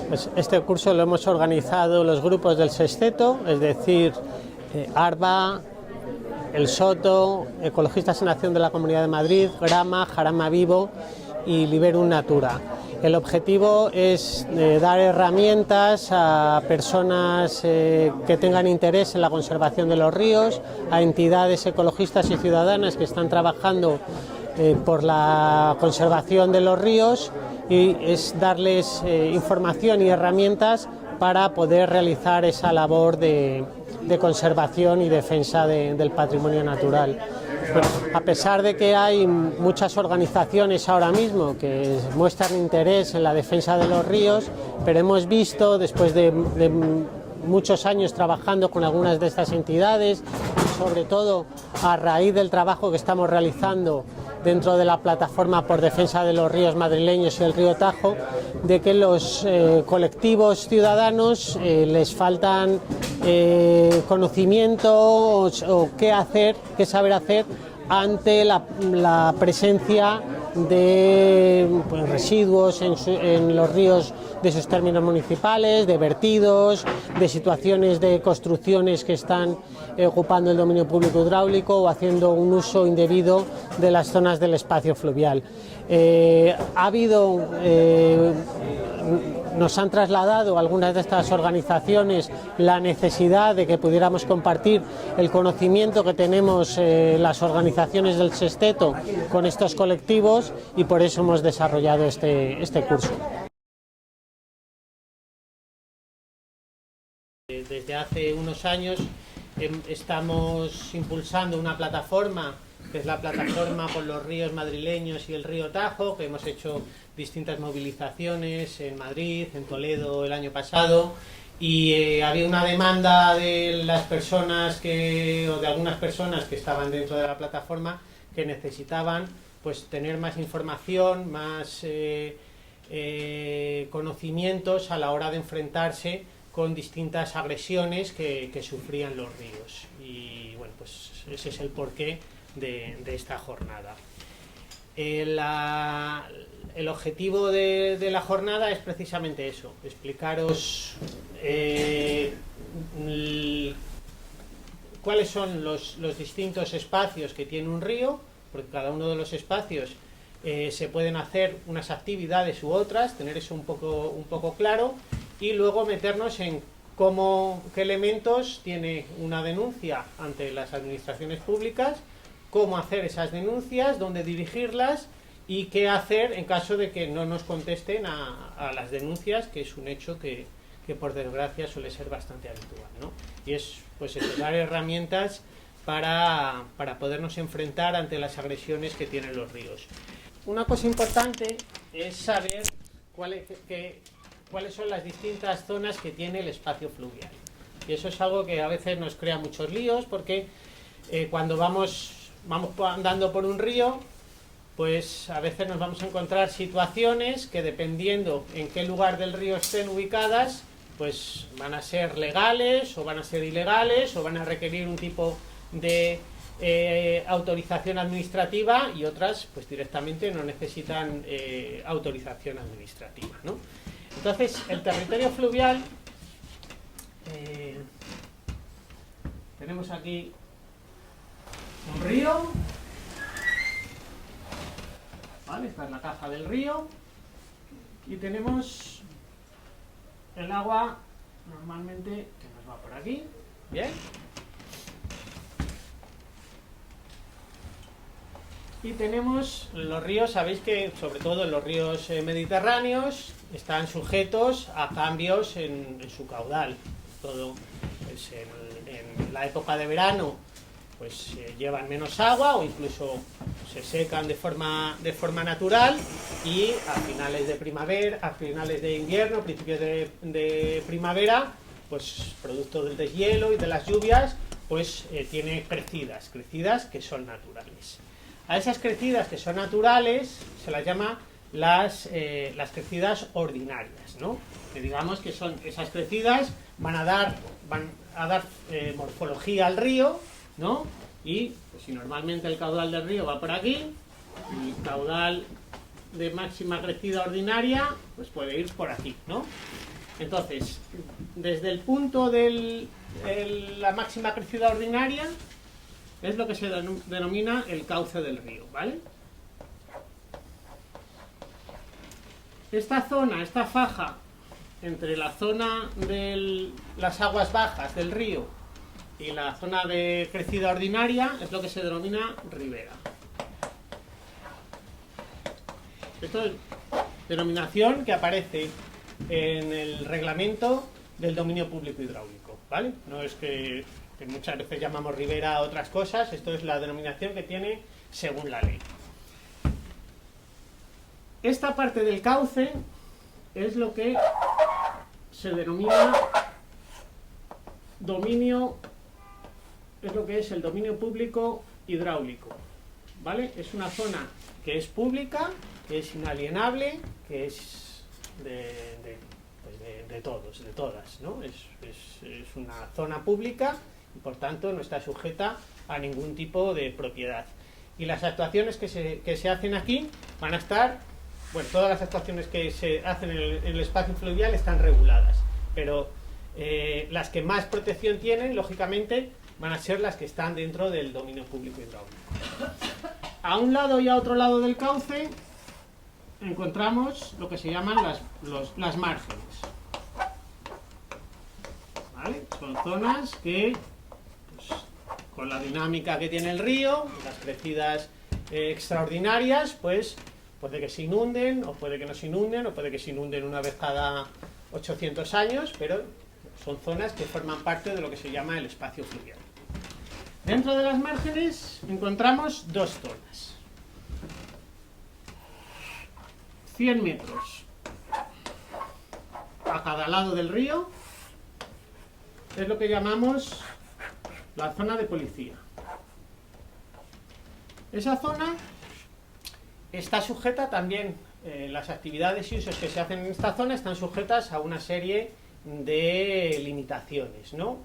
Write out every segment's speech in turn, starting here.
Pues este curso lo hemos organizado los grupos del Sexteto, es decir, ARBA, El Soto, Ecologistas en Acción de la Comunidad de Madrid, Grama, Jarama Vivo y Liberum Natura. El objetivo es dar herramientas a personas que tengan interés en la conservación de los ríos, a entidades ecologistas y ciudadanas que están trabajando por la conservación de los ríos, y es darles información y herramientas para poder realizar esa labor de conservación y defensa del patrimonio natural. Bueno, a pesar de que hay muchas organizaciones ahora mismo que muestran interés en la defensa de los ríos, pero hemos visto, después de muchos años trabajando con algunas de estas entidades, y sobre todo a raíz del trabajo que estamos realizando dentro de la plataforma por defensa de los ríos madrileños y el río Tajo, de que los colectivos ciudadanos les faltan conocimientos o qué hacer, qué saber hacer ante la presencia de residuos en los ríos de sus términos municipales, de vertidos, de situaciones de construcciones que están ocupando el dominio público hidráulico o haciendo un uso indebido de las zonas del espacio fluvial. Nos han trasladado algunas de estas organizaciones la necesidad de que pudiéramos compartir el conocimiento que tenemos las organizaciones del Sexteto con estos colectivos, y por eso hemos desarrollado este curso. Desde hace unos años estamos impulsando una plataforma, que es la plataforma por los ríos madrileños y el río Tajo, que hemos hecho distintas movilizaciones en Madrid, en Toledo el año pasado, y había una demanda de las personas o de algunas personas que estaban dentro de la plataforma, que necesitaban pues tener más información, más conocimientos a la hora de enfrentarse con distintas agresiones que sufrían los ríos. Y bueno, pues ese es el porqué de esta jornada. El objetivo de la jornada es precisamente eso, explicaros cuáles son los distintos espacios que tiene un río, porque cada uno de los espacios se pueden hacer unas actividades u otras, tener eso un poco claro, y luego meternos en qué elementos tiene una denuncia ante las administraciones públicas, cómo hacer esas denuncias, dónde dirigirlas y qué hacer en caso de que no nos contesten a las denuncias, que es un hecho que por desgracia suele ser bastante habitual, ¿no? Y es pues dar herramientas para podernos enfrentar ante las agresiones que tienen los ríos. Una cosa importante es saber cuáles son las distintas zonas que tiene el espacio fluvial. Y eso es algo que a veces nos crea muchos líos, porque cuando vamos andando por un río, pues a veces nos vamos a encontrar situaciones que, dependiendo en qué lugar del río estén ubicadas, pues van a ser legales o van a ser ilegales, o van a requerir un tipo de autorización administrativa, y otras pues directamente no necesitan autorización administrativa, ¿no? Entonces, el territorio fluvial, tenemos aquí un río, ¿vale? Esta es la caja del río, y tenemos el agua normalmente que nos va por aquí, ¿bien? Y tenemos los ríos, sabéis que sobre todo en los ríos mediterráneos están sujetos a cambios en su caudal. Todo pues, en la época de verano pues llevan menos agua, o incluso se secan de forma natural, y a finales de primavera, a finales de invierno, principios de primavera, pues producto del deshielo y de las lluvias, pues tiene crecidas que son naturales. A esas crecidas que son naturales se las llama las crecidas ordinarias, ¿no? Que digamos que son esas crecidas, van a dar morfología al río, ¿no? Y pues, si normalmente el caudal del río va por aquí, el caudal de máxima crecida ordinaria, pues puede ir por aquí, ¿no? Entonces, desde el punto de la máxima crecida ordinaria, es lo que se denomina el cauce del río, ¿vale? Esta zona, esta faja, entre la zona de las aguas bajas del río y la zona de crecida ordinaria, es lo que se denomina ribera. Esto es denominación que aparece en el reglamento del dominio público hidráulico, ¿vale? No es que muchas veces llamamos ribera a otras cosas, esto es la denominación que tiene según la ley. Esta parte del cauce es lo que se denomina dominio, es lo que es el dominio público hidráulico, ¿vale? Es una zona que es pública, que es inalienable, que es de todos, de todas, ¿no? Es una zona pública y por tanto no está sujeta a ningún tipo de propiedad. Y las actuaciones que se hacen aquí van a estar, bueno, todas las actuaciones que se hacen en el espacio fluvial están reguladas, pero las que más protección tienen, lógicamente, van a ser las que están dentro del dominio público hidráulico. A un lado y a otro lado del cauce encontramos lo que se llaman las márgenes, ¿vale? Son zonas que, pues, con la dinámica que tiene el río, las crecidas extraordinarias, pues puede que se inunden, o puede que no se inunden, o puede que se inunden una vez cada 800 años, pero son zonas que forman parte de lo que se llama el espacio fluvial. Dentro de las márgenes encontramos dos zonas. 100 metros a cada lado del río es lo que llamamos la zona de policía. Esa zona está sujeta también, las actividades y usos que se hacen en esta zona están sujetas a una serie de limitaciones, ¿no?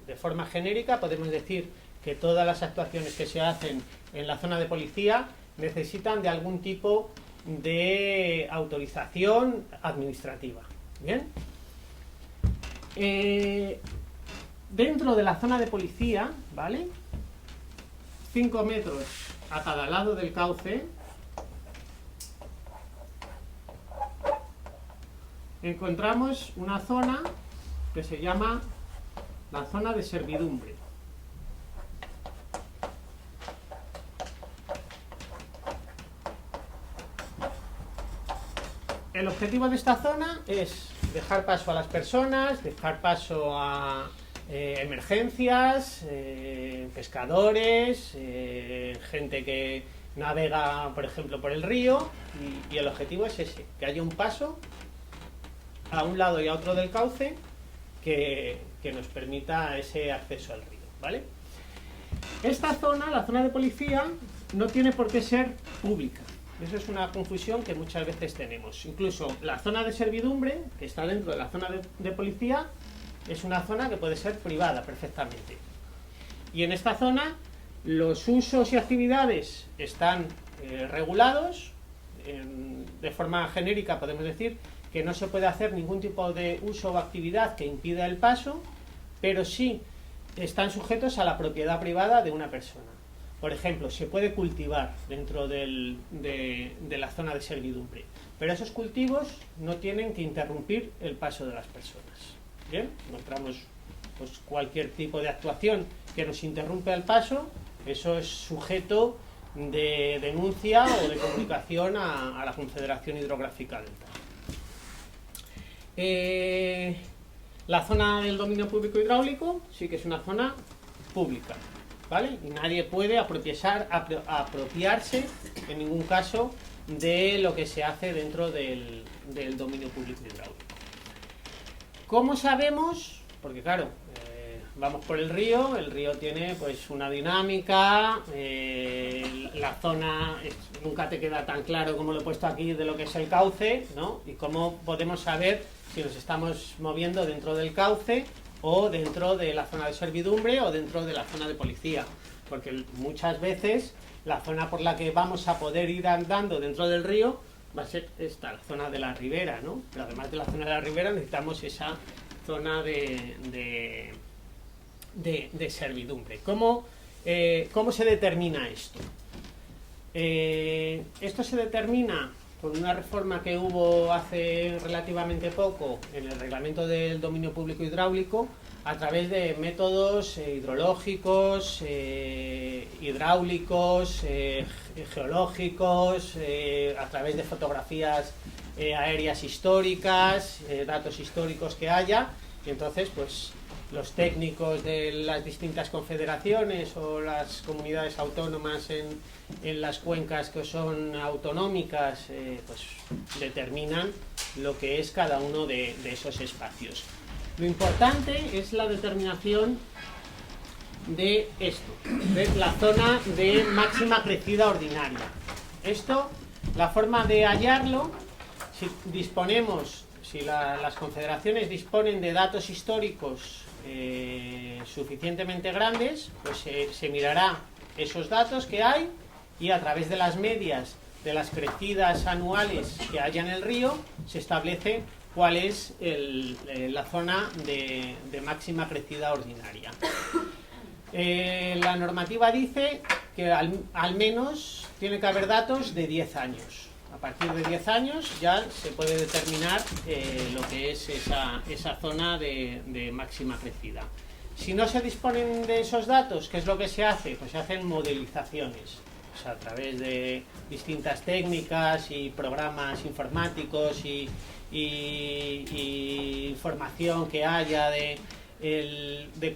De forma genérica podemos decir que todas las actuaciones que se hacen en la zona de policía necesitan de algún tipo de autorización administrativa. ¿Bien? Dentro de la zona de policía, ¿vale? 5 metros a cada lado del cauce encontramos una zona que se llama la zona de servidumbre. El objetivo de esta zona es dejar paso a las personas, dejar paso a emergencias, pescadores, gente que navega, por ejemplo, por el río, y el objetivo es ese, que haya un paso a un lado y a otro del cauce que nos permita ese acceso al río, ¿vale? Esta zona, la zona de policía, no tiene por qué ser pública. Eso es una confusión que muchas veces tenemos. Incluso la zona de servidumbre, que está dentro de la zona de policía, es una zona que puede ser privada perfectamente. Y en esta zona los usos y actividades están regulados. De forma genérica podemos decir que no se puede hacer ningún tipo de uso o actividad que impida el paso, pero sí están sujetos a la propiedad privada de una persona. Por ejemplo, se puede cultivar dentro de la zona de servidumbre, pero esos cultivos no tienen que interrumpir el paso de las personas. Bien, encontramos pues, cualquier tipo de actuación que nos interrumpe el paso, eso es sujeto de denuncia o de comunicación a la Confederación Hidrográfica del Tajo. La zona del dominio público hidráulico sí que es una zona pública, ¿vale? Y nadie puede apropiarse en ningún caso de lo que se hace dentro del dominio público hidráulico. ¿Cómo sabemos? Porque claro, vamos por el río tiene pues una dinámica, la zona nunca te queda tan claro como lo he puesto aquí de lo que es el cauce, ¿no? Y cómo podemos saber si nos estamos moviendo dentro del cauce o dentro de la zona de servidumbre o dentro de la zona de policía. porque muchas veces la zona por la que vamos a poder ir andando dentro del río va a ser esta, la zona de la ribera, ¿no? Pero además de la zona de la ribera necesitamos esa zona de servidumbre. ¿Cómo se determina esto? Esto se determina por una reforma que hubo hace relativamente poco en el reglamento del dominio público hidráulico, a través de métodos hidrológicos, hidráulicos, geológicos, a través de fotografías aéreas históricas, datos históricos que haya, y entonces pues los técnicos de las distintas confederaciones o las comunidades autónomas en las cuencas que son autonómicas pues determinan lo que es cada uno de esos espacios. Lo importante es la determinación de esto, de la zona de máxima crecida ordinaria. Esto, la forma de hallarlo, si las confederaciones disponen de datos históricos suficientemente grandes, pues se mirará esos datos que hay y a través de las medias de las crecidas anuales que haya en el río se establece cuál es la zona de máxima crecida ordinaria. La normativa dice que al menos tiene que haber datos de 10 años. A partir de 10 años ya se puede determinar lo que es esa zona de máxima crecida. Si no se disponen de esos datos, ¿qué es lo que se hace? Pues se hacen modelizaciones, o sea, a través de distintas técnicas y programas informáticos y información que haya de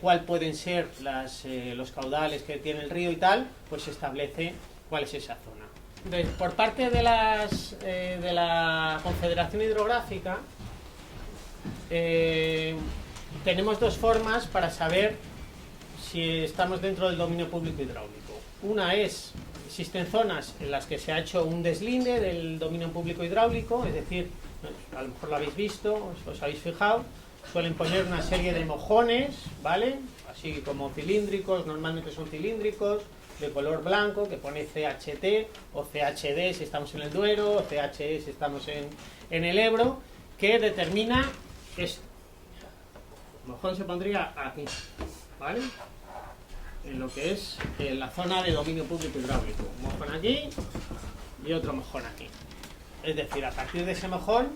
cuál pueden ser los caudales que tiene el río y tal, pues se establece cuál es esa zona. Entonces, por parte de la Confederación Hidrográfica tenemos dos formas para saber si estamos dentro del dominio público hidráulico. Una es, existen zonas en las que se ha hecho un deslinde del dominio público hidráulico, es decir, a lo mejor lo habéis visto, os habéis fijado, suelen poner una serie de mojones, ¿vale? Así como cilíndricos, normalmente son cilíndricos, de color blanco, que pone CHT o CHD si estamos en el Duero, o CHE si estamos en el Ebro, que determina esto. El mojón se pondría aquí, ¿vale? En lo que es la zona de dominio público hidráulico. Un mojón aquí y otro mojón aquí. Es decir, a partir de ese mojón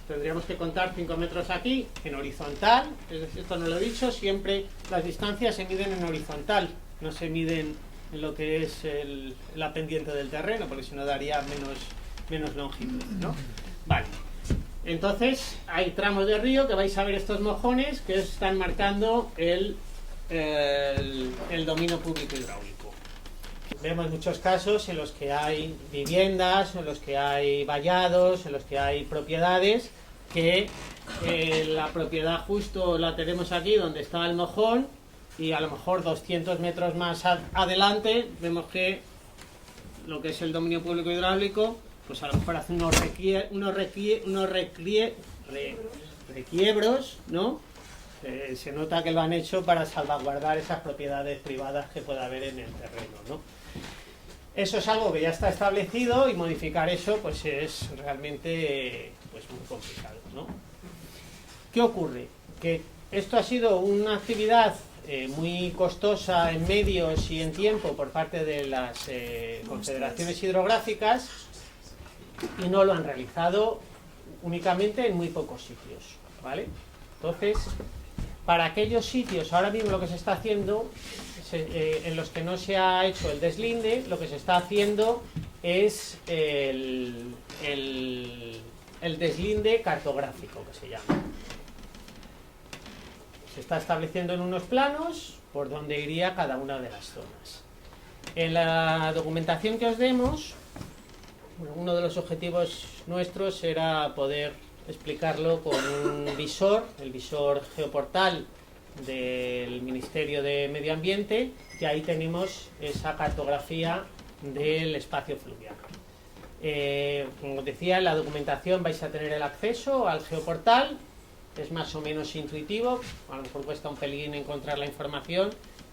tendríamos que contar 5 metros aquí en horizontal. Es decir, esto no lo he dicho, siempre las distancias se miden en horizontal, no se miden en lo que es la pendiente del terreno, porque si no daría menos longitud, ¿no? Vale. Entonces hay tramos de río que vais a ver estos mojones que están marcando el dominio público hidráulico. Vemos muchos casos en los que hay viviendas, en los que hay vallados, en los que hay propiedades que la propiedad justo la tenemos aquí donde está el mojón y a lo mejor 200 metros más adelante vemos que lo que es el dominio público hidráulico pues a lo mejor hace unos requiebros, ¿no? Se nota que lo han hecho para salvaguardar esas propiedades privadas que pueda haber en el terreno, ¿no? Eso es algo que ya está establecido y modificar eso pues es realmente pues muy complicado, ¿no? ¿Qué ocurre? Que esto ha sido una actividad muy costosa en medios y en tiempo por parte de las confederaciones hidrográficas y no lo han realizado únicamente en muy pocos sitios, ¿vale? Entonces, para aquellos sitios, ahora mismo lo que se está haciendo, en los que no se ha hecho el deslinde, lo que se está haciendo es el deslinde cartográfico, que se llama. Se está estableciendo en unos planos por donde iría cada una de las zonas. En la documentación que os demos, uno de los objetivos nuestros era poder explicarlo con un visor, el visor Geoportal del Ministerio de Medio Ambiente, y ahí tenemos esa cartografía del espacio fluvial. Como decía, en la documentación vais a tener el acceso al Geoportal, es más o menos intuitivo, a lo mejor cuesta un pelín encontrar la información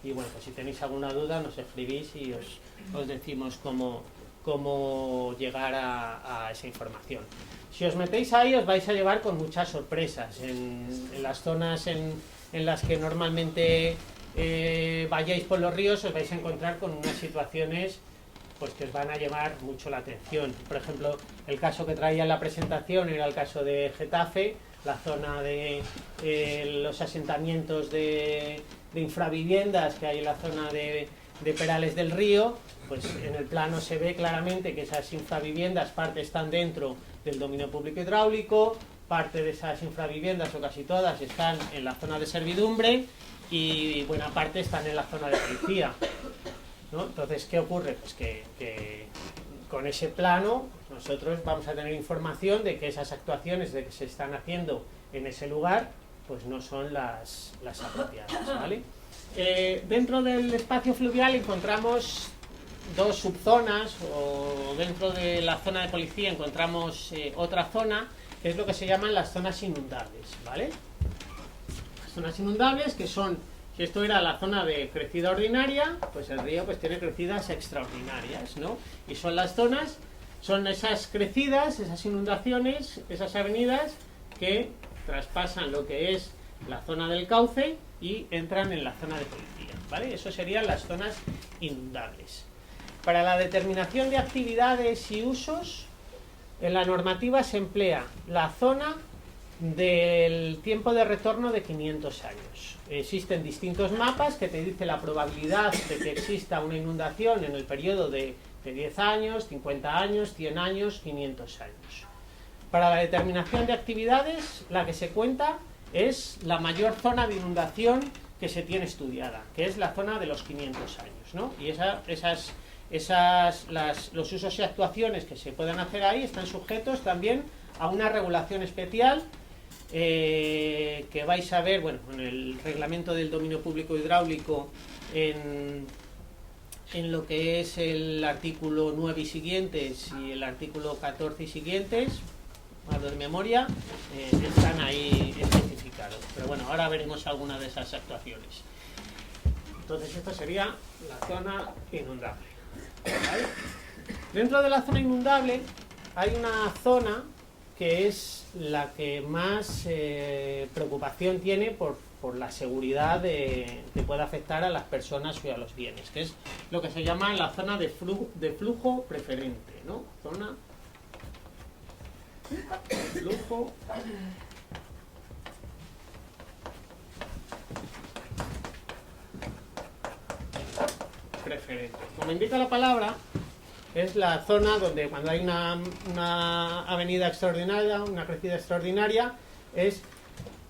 y bueno, pues si tenéis alguna duda nos escribís y os decimos cómo llegar a esa información. Si os metéis ahí os vais a llevar con muchas sorpresas. En las zonas en las que normalmente vayáis por los ríos os vais a encontrar con unas situaciones pues que os van a llamar mucho la atención. Por ejemplo, el caso que traía en la presentación era el caso de Getafe, la zona de los asentamientos de infraviviendas que hay en la zona de Perales del Río. Pues en el plano se ve claramente que esas infraviviendas, parte están dentro del dominio público hidráulico, parte de esas infraviviendas o casi todas están en la zona de servidumbre y buena parte están en la zona de policía, ¿no? Entonces, ¿qué ocurre? Pues que con ese plano nosotros vamos a tener información de que esas actuaciones que se están haciendo en ese lugar pues no son las apropiadas, ¿vale? Dentro del espacio fluvial encontramos dos subzonas, o dentro de la zona de policía encontramos otra zona, que es lo que se llaman las zonas inundables, ¿vale? Las zonas inundables, que son, si esto era la zona de crecida ordinaria, pues el río pues tiene crecidas extraordinarias, ¿no? Y son las zonas, son esas crecidas, esas inundaciones, esas avenidas que traspasan lo que es la zona del cauce y entran en la zona de policía, ¿vale? Eso serían las zonas inundables. Para la determinación de actividades y usos, en la normativa se emplea la zona del tiempo de retorno de 500 años. Existen distintos mapas que te dicen la probabilidad de que exista una inundación en el periodo de 10 años, 50 años, 100 años, 500 años. Para la determinación de actividades, la que se cuenta es la mayor zona de inundación que se tiene estudiada, que es la zona de los 500 años, ¿no? Y los usos y actuaciones que se puedan hacer ahí están sujetos también a una regulación especial que vais a ver, bueno, en el reglamento del dominio público hidráulico en lo que es el artículo 9 y siguientes y el artículo 14 y siguientes, de memoria, están ahí especificados. Pero bueno, ahora veremos alguna de esas actuaciones. Entonces esta sería la zona inundable, ¿vale? Dentro de la zona inundable hay una zona que es la que más preocupación tiene por la seguridad que puede afectar a las personas y a los bienes, que es lo que se llama la zona de flujo preferente, ¿no? Zona de flujo preferente. Como indica la palabra, es la zona donde cuando hay una avenida extraordinaria, una crecida extraordinaria, es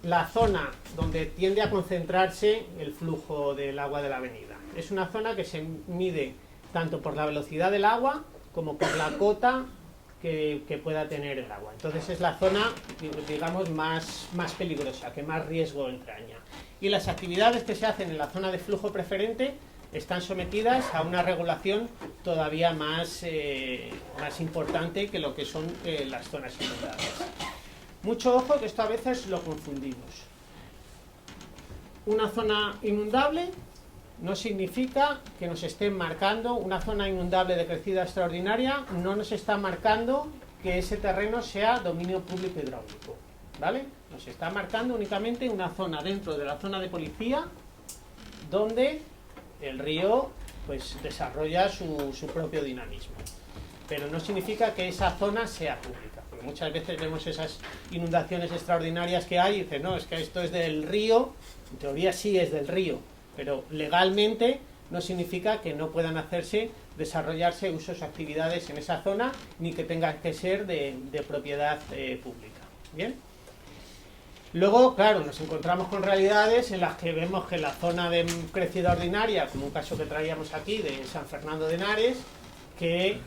la zona donde tiende a concentrarse el flujo del agua de la avenida. Es una zona que se mide tanto por la velocidad del agua como por la cota que pueda tener el agua. Entonces es la zona, digamos, más peligrosa, que más riesgo entraña. Y las actividades que se hacen en la zona de flujo preferente están sometidas a una regulación todavía más importante que lo que son las zonas inundables. Mucho ojo, que esto a veces lo confundimos. Una zona inundable no significa que nos estén marcando, una zona inundable de crecida extraordinaria no nos está marcando que ese terreno sea dominio público hidráulico, ¿vale? Nos está marcando únicamente una zona dentro de la zona de policía donde el río pues desarrolla su propio dinamismo, pero no significa que esa zona sea pública, porque muchas veces vemos esas inundaciones extraordinarias que hay y dicen, no, es que esto es del río. En teoría sí es del río, pero legalmente no significa que no puedan desarrollarse usos o actividades en esa zona, ni que tengan que ser de propiedad pública. ¿Bien? Luego, claro, nos encontramos con realidades en las que vemos que la zona de crecida ordinaria, como un caso que traíamos aquí de San Fernando de Henares, que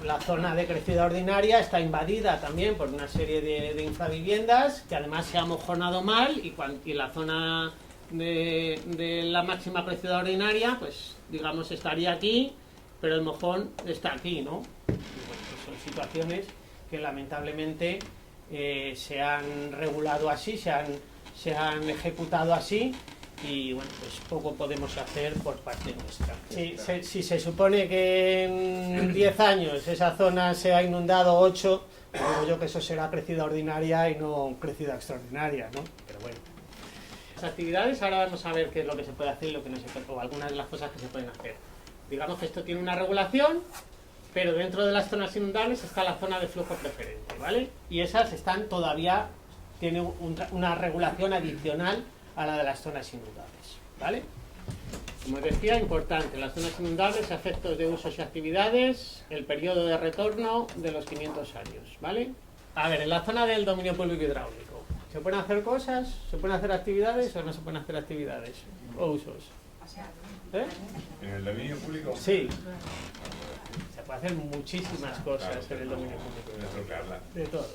la zona de crecida ordinaria está invadida también por una serie de infraviviendas que además se ha mojonado mal y la zona de la máxima crecida ordinaria, pues digamos estaría aquí, pero el mojón está aquí, ¿no? Y bueno, pues son situaciones que lamentablemente se han regulado así, se han ejecutado así y bueno, pues poco podemos hacer por parte nuestra. Si se supone que en 10 años esa zona se ha inundado 8, digo yo que eso será crecida ordinaria y no crecida extraordinaria, ¿no? Pero bueno. Las actividades, ahora vamos a ver qué es lo que se puede hacer y lo que no se puede, o algunas de las cosas que se pueden hacer. Digamos que esto tiene una regulación, pero dentro de las zonas inundables está la zona de flujo preferente, ¿vale? Y esas están todavía, tienen una regulación adicional a la de las zonas inundables, ¿vale? Como decía, importante, las zonas inundables, efectos de usos y actividades, el periodo de retorno de los 500 años, ¿vale? A ver, en la zona del dominio público hidráulico, ¿se pueden hacer cosas? ¿Se pueden hacer actividades o no se pueden hacer actividades o usos? ¿Eh? ¿En el dominio público? Sí. Se puede hacer muchísimas cosas en el dominio público. De todo.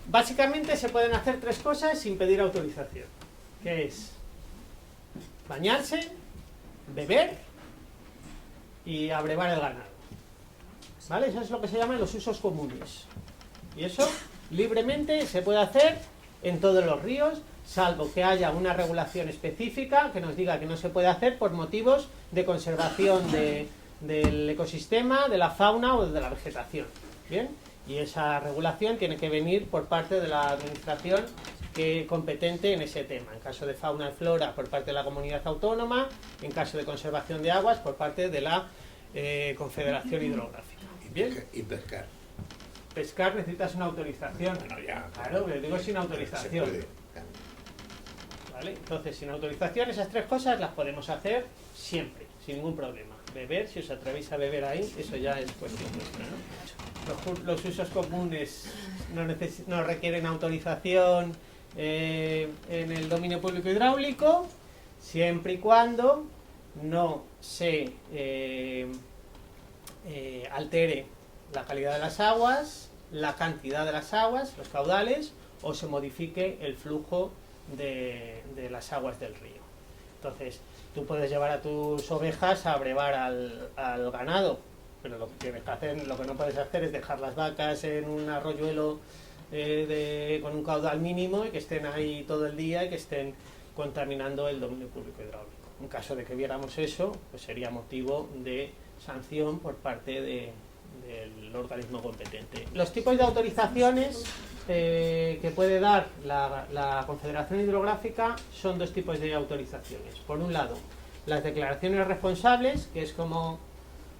Básicamente se pueden hacer 3 cosas sin pedir autorización, que es bañarse, beber y abrevar el ganado, ¿vale? Eso es lo que se llaman los usos comunes, y eso libremente se puede hacer en todos los ríos, salvo que haya una regulación específica que nos diga que no se puede hacer por motivos de conservación del ecosistema, de la fauna o de la vegetación, ¿bien? Y esa regulación tiene que venir por parte de la administración competente en ese tema. En caso de fauna y flora, por parte de la comunidad autónoma. En caso de conservación de aguas, por parte de la Confederación Hidrográfica. ¿Bien? Y pescar. Pescar necesitas una autorización. Bueno, ya, claro, pero digo sin autorización. Se puede. ¿Vale? Entonces, sin autorización, esas 3 cosas las podemos hacer siempre, sin ningún problema. Beber, si os atrevéis a beber ahí, eso ya es cuestión nuestra, ¿no? Los usos comunes no requieren autorización en el dominio público hidráulico, siempre y cuando no se altere la calidad de las aguas, la cantidad de las aguas, los caudales, o se modifique el flujo de las aguas del río. Entonces, tú puedes llevar a tus ovejas a brevar al ganado, pero lo que tienes que hacer, lo que no puedes hacer es dejar las vacas en un arroyuelo con un caudal mínimo y que estén ahí todo el día y que estén contaminando el dominio público hidráulico. En caso de que viéramos eso, pues sería motivo de sanción por parte del organismo competente. Los tipos de autorizaciones que puede dar la Confederación Hidrográfica son 2 tipos de autorizaciones. Por un lado, las declaraciones responsables, que es como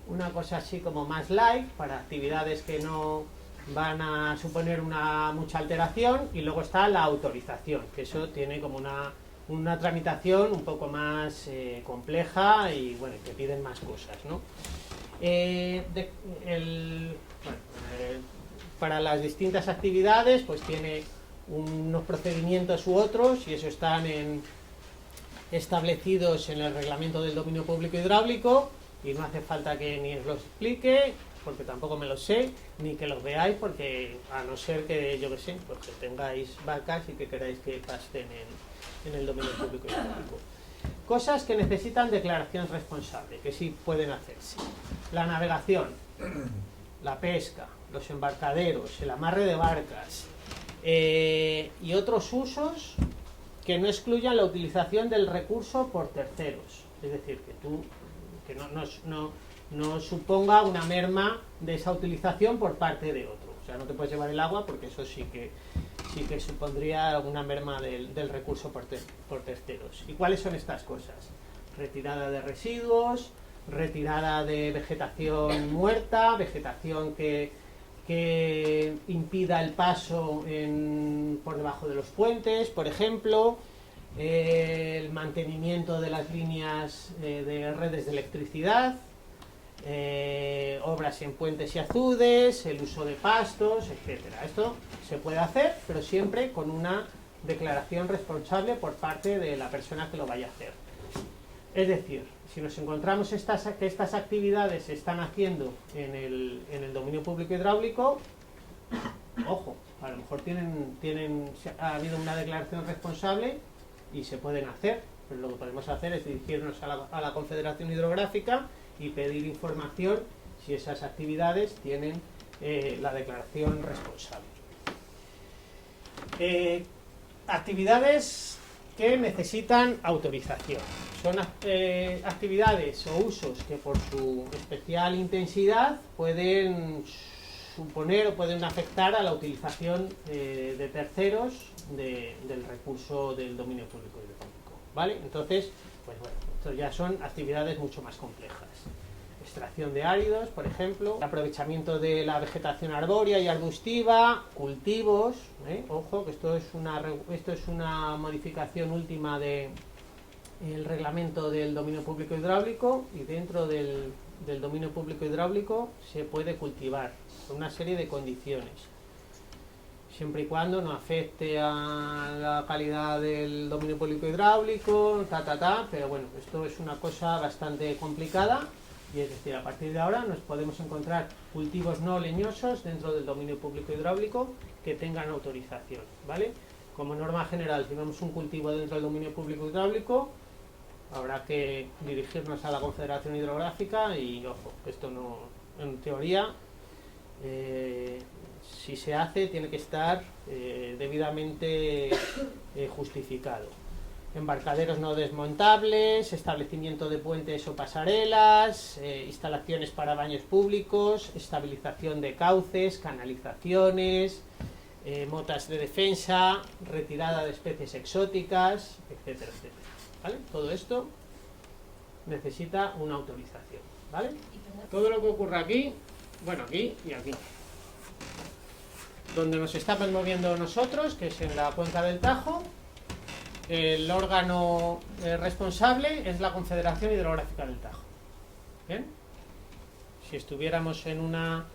una cosa así como más light, para actividades que no van a suponer mucha alteración, y luego está la autorización, que eso tiene como una tramitación un poco más compleja y bueno, que piden más cosas, ¿no? Para las distintas actividades pues tiene unos procedimientos u otros, y eso están establecidos en el reglamento del dominio público hidráulico, y no hace falta que ni os lo explique porque tampoco me lo sé, ni que los veáis, porque a no ser que, yo que sé, pues que tengáis vacas y que queráis que pasten en el dominio público hidráulico. Cosas que necesitan declaración responsable, que sí pueden hacerse: la navegación, la pesca, los embarcaderos, el amarre de barcas y otros usos que no excluyan la utilización del recurso por terceros, es decir, que no suponga una merma de esa utilización por parte de otro. O sea, no te puedes llevar el agua porque eso sí que supondría alguna merma del recurso por terceros. ¿Y cuáles son estas cosas? Retirada de residuos, retirada de vegetación muerta, vegetación que impida el paso por debajo de los puentes, por ejemplo, el mantenimiento de las líneas de redes de electricidad, obras en puentes y azudes, el uso de pastos, etcétera. Esto se puede hacer, pero siempre con una declaración responsable por parte de la persona que lo vaya a hacer. Es decir, si nos encontramos que estas actividades se están haciendo en el dominio público hidráulico, ojo, a lo mejor ha habido una declaración responsable y se pueden hacer, pero lo que podemos hacer es dirigirnos a la Confederación Hidrográfica y pedir información si esas actividades tienen la declaración responsable. actividades que necesitan autorización. Son actividades o usos que por su especial intensidad pueden suponer o pueden afectar a la utilización de terceros del recurso del dominio público hidráulico, ¿vale? Entonces, pues bueno, esto ya son actividades mucho más complejas. Extracción de áridos, por ejemplo, aprovechamiento de la vegetación arbórea y arbustiva, cultivos, ojo, que esto es una modificación última del reglamento del dominio público hidráulico, y dentro del dominio público hidráulico se puede cultivar con una serie de condiciones, siempre y cuando no afecte a la calidad del dominio público hidráulico, pero bueno, esto es una cosa bastante complicada. Y es decir, a partir de ahora nos podemos encontrar cultivos no leñosos dentro del dominio público hidráulico que tengan autorización, ¿vale? Como norma general, si vemos un cultivo dentro del dominio público hidráulico, habrá que dirigirnos a la Confederación Hidrográfica y, ojo, esto no, en teoría, si se hace, tiene que estar debidamente justificado. Embarcaderos no desmontables, establecimiento de puentes o pasarelas, instalaciones para baños públicos, estabilización de cauces, canalizaciones, motas de defensa, retirada de especies exóticas, etcétera, etcétera, ¿vale? Todo esto necesita una autorización, ¿vale? Todo lo que ocurra aquí, bueno, aquí y aquí. Donde nos estamos moviendo nosotros, que es en la cuenca del Tajo, el órgano responsable es la Confederación Hidrográfica del Tajo. ¿Bien? Si estuviéramos en una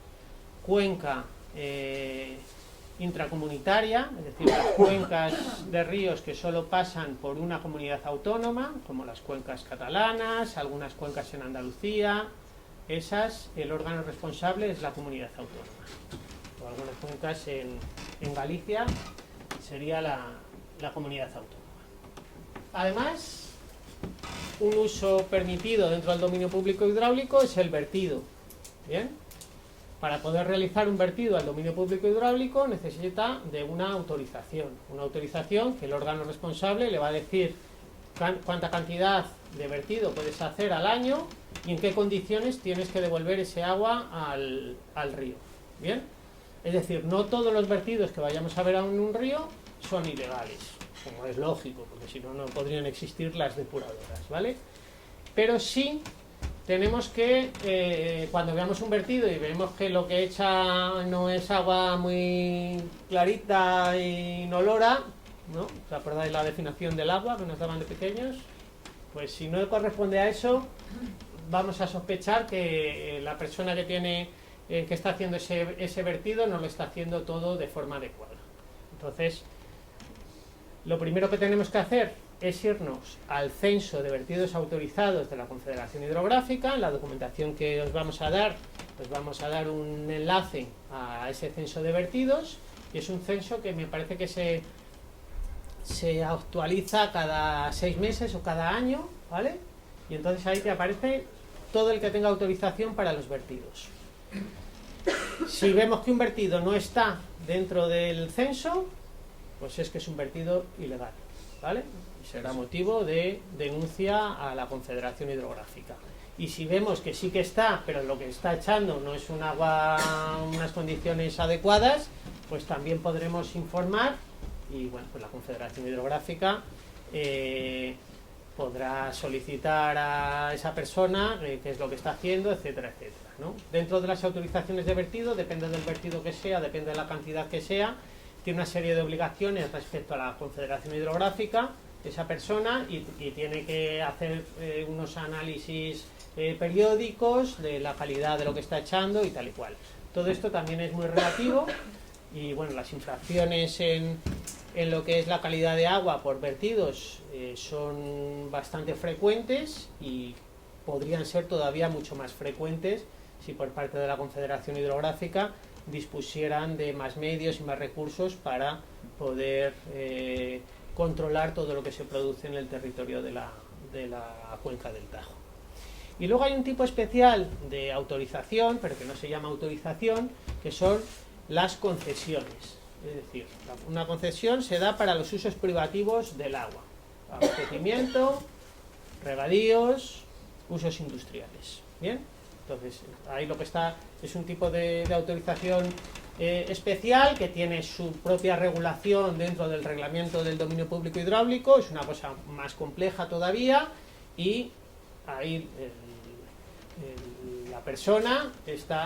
cuenca intracomunitaria, es decir, las cuencas de ríos que solo pasan por una comunidad autónoma, como las cuencas catalanas, algunas cuencas en Andalucía, esas, el órgano responsable es la comunidad autónoma. O algunas cuencas en Galicia sería la comunidad autónoma. Además, un uso permitido dentro del dominio público hidráulico es el vertido. ¿Bien? Para poder realizar un vertido al dominio público hidráulico necesita de una autorización que el órgano responsable le va a decir cuánta cantidad de vertido puedes hacer al año y en qué condiciones tienes que devolver ese agua al río. ¿Bien? Es decir, no todos los vertidos que vayamos a ver en un río son ilegales, como es lógico, porque si no, no podrían existir las depuradoras, ¿vale? Pero sí tenemos que, cuando veamos un vertido y vemos que lo que echa no es agua muy clarita y inolora, ¿no? ¿Os acordáis la definición del agua que nos daban de pequeños? Pues si no corresponde a eso, vamos a sospechar que la persona que está haciendo ese vertido no lo está haciendo todo de forma adecuada. Entonces, lo primero que tenemos que hacer es irnos al censo de vertidos autorizados de la Confederación Hidrográfica. En la documentación que os vamos a dar un enlace a ese censo de vertidos, y es un censo que me parece que se actualiza cada 6 meses o cada año, ¿vale? Y entonces ahí te aparece todo el que tenga autorización para los vertidos. Si vemos que un vertido no está dentro del censo, pues es que es un vertido ilegal, ¿vale? Y será motivo de denuncia a la Confederación Hidrográfica. Y si vemos que sí que está, pero lo que está echando no es un agua, unas condiciones adecuadas, pues también podremos informar y, bueno, pues la Confederación Hidrográfica podrá solicitar a esa persona qué es lo que está haciendo, etcétera, etcétera, ¿no? Dentro de las autorizaciones de vertido, depende del vertido que sea, depende de la cantidad que sea, tiene una serie de obligaciones respecto a la Confederación Hidrográfica, esa persona, y tiene que hacer unos análisis periódicos de la calidad de lo que está echando y tal y cual. Todo esto también es muy relativo y, bueno, las infracciones en lo que es la calidad de agua por vertidos son bastante frecuentes y podrían ser todavía mucho más frecuentes si por parte de la Confederación Hidrográfica dispusieran de más medios y más recursos para poder controlar todo lo que se produce en el territorio de la cuenca del Tajo. Y luego hay un tipo especial de autorización, pero que no se llama autorización, que son las concesiones. Es decir, una concesión se da para los usos privativos del agua: abastecimiento, regadíos, usos industriales. Bien, entonces ahí lo que está es un tipo de autorización especial que tiene su propia regulación dentro del reglamento del dominio público hidráulico. Es una cosa más compleja todavía, y ahí la persona está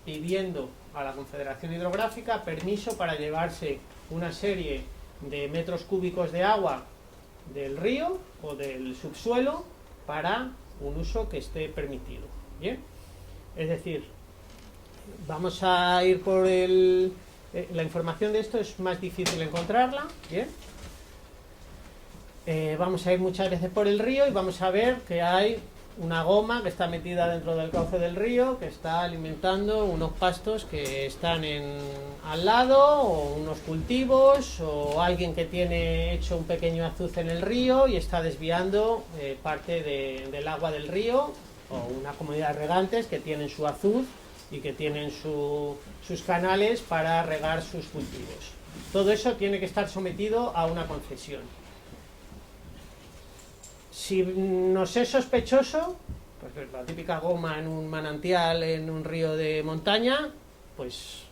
pidiendo a la Confederación Hidrográfica permiso para llevarse una serie de metros cúbicos de agua del río o del subsuelo para un uso que esté permitido. Bien, es decir, vamos a ir por la información de esto es más difícil encontrarla. Bien, vamos a ir muchas veces por el río y vamos a ver que hay una goma que está metida dentro del cauce del río, que está alimentando unos pastos que están al lado, o unos cultivos, o alguien que tiene hecho un pequeño azuz en el río y está desviando parte del agua del río, o una comunidad de regantes que tienen su azuz y que tienen sus canales para regar sus cultivos. Todo eso tiene que estar sometido a una concesión. Si nos es sospechoso, pues la típica goma en un manantial, en un río de montaña, pues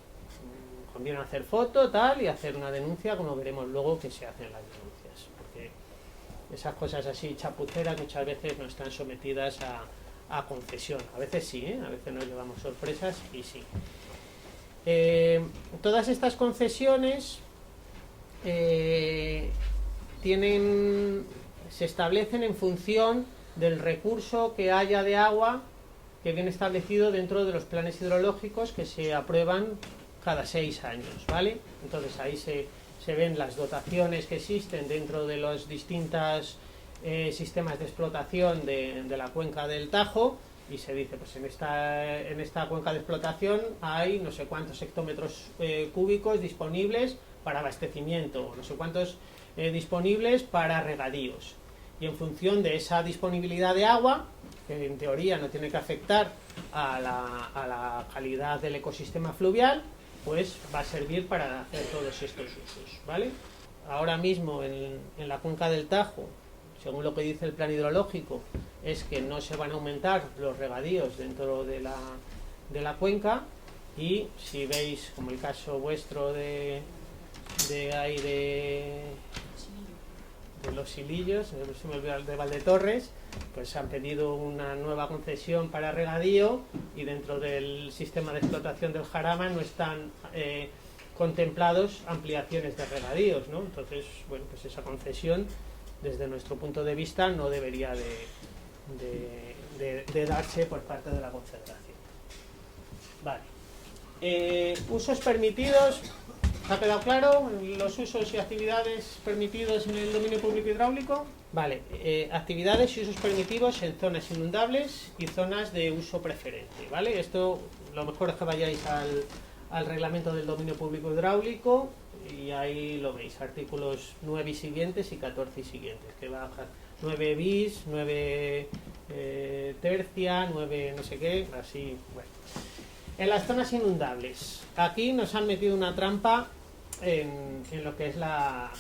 conviene hacer foto, tal, y hacer una denuncia, como veremos luego que se hacen las denuncias, porque esas cosas así chapuceras muchas veces no están sometidas a concesión. A veces sí, a veces nos llevamos sorpresas y sí. Todas estas concesiones se establecen en función del recurso que haya de agua que viene establecido dentro de los planes hidrológicos que se aprueban cada 6 años, ¿vale? Entonces ahí se ven las dotaciones que existen dentro de los distintos sistemas de explotación de la cuenca del Tajo, y se dice, pues en esta cuenca de explotación hay no sé cuántos hectómetros cúbicos disponibles para abastecimiento, no sé cuántos disponibles para regadíos, y en función de esa disponibilidad de agua, que en teoría no tiene que afectar a la calidad del ecosistema fluvial, pues va a servir para hacer todos estos usos, ¿vale? Ahora mismo en la cuenca del Tajo, según lo que dice el plan hidrológico, es que no se van a aumentar los regadíos dentro de la cuenca, y si veis, como el caso vuestro de los Silillos, se me olvidó, de Valdetorres, pues han pedido una nueva concesión para regadío, y dentro del sistema de explotación del Jarama no están contemplados ampliaciones de regadíos, ¿no? Entonces, bueno, pues esa concesión, desde nuestro punto de vista, no debería de darse por parte de la Confederación. Vale. Usos permitidos. ¿Ha quedado claro los usos y actividades permitidos en el dominio público hidráulico? Vale, actividades y usos permitidos en zonas inundables y zonas de uso preferente, ¿vale? Esto lo mejor es que vayáis al reglamento del dominio público hidráulico, y ahí lo veis, artículos 9 y siguientes y 14 y siguientes, que va a bajar 9 bis, 9 tercia, 9 no sé qué, así, bueno. En las zonas inundables, aquí nos han metido una trampa en lo que es la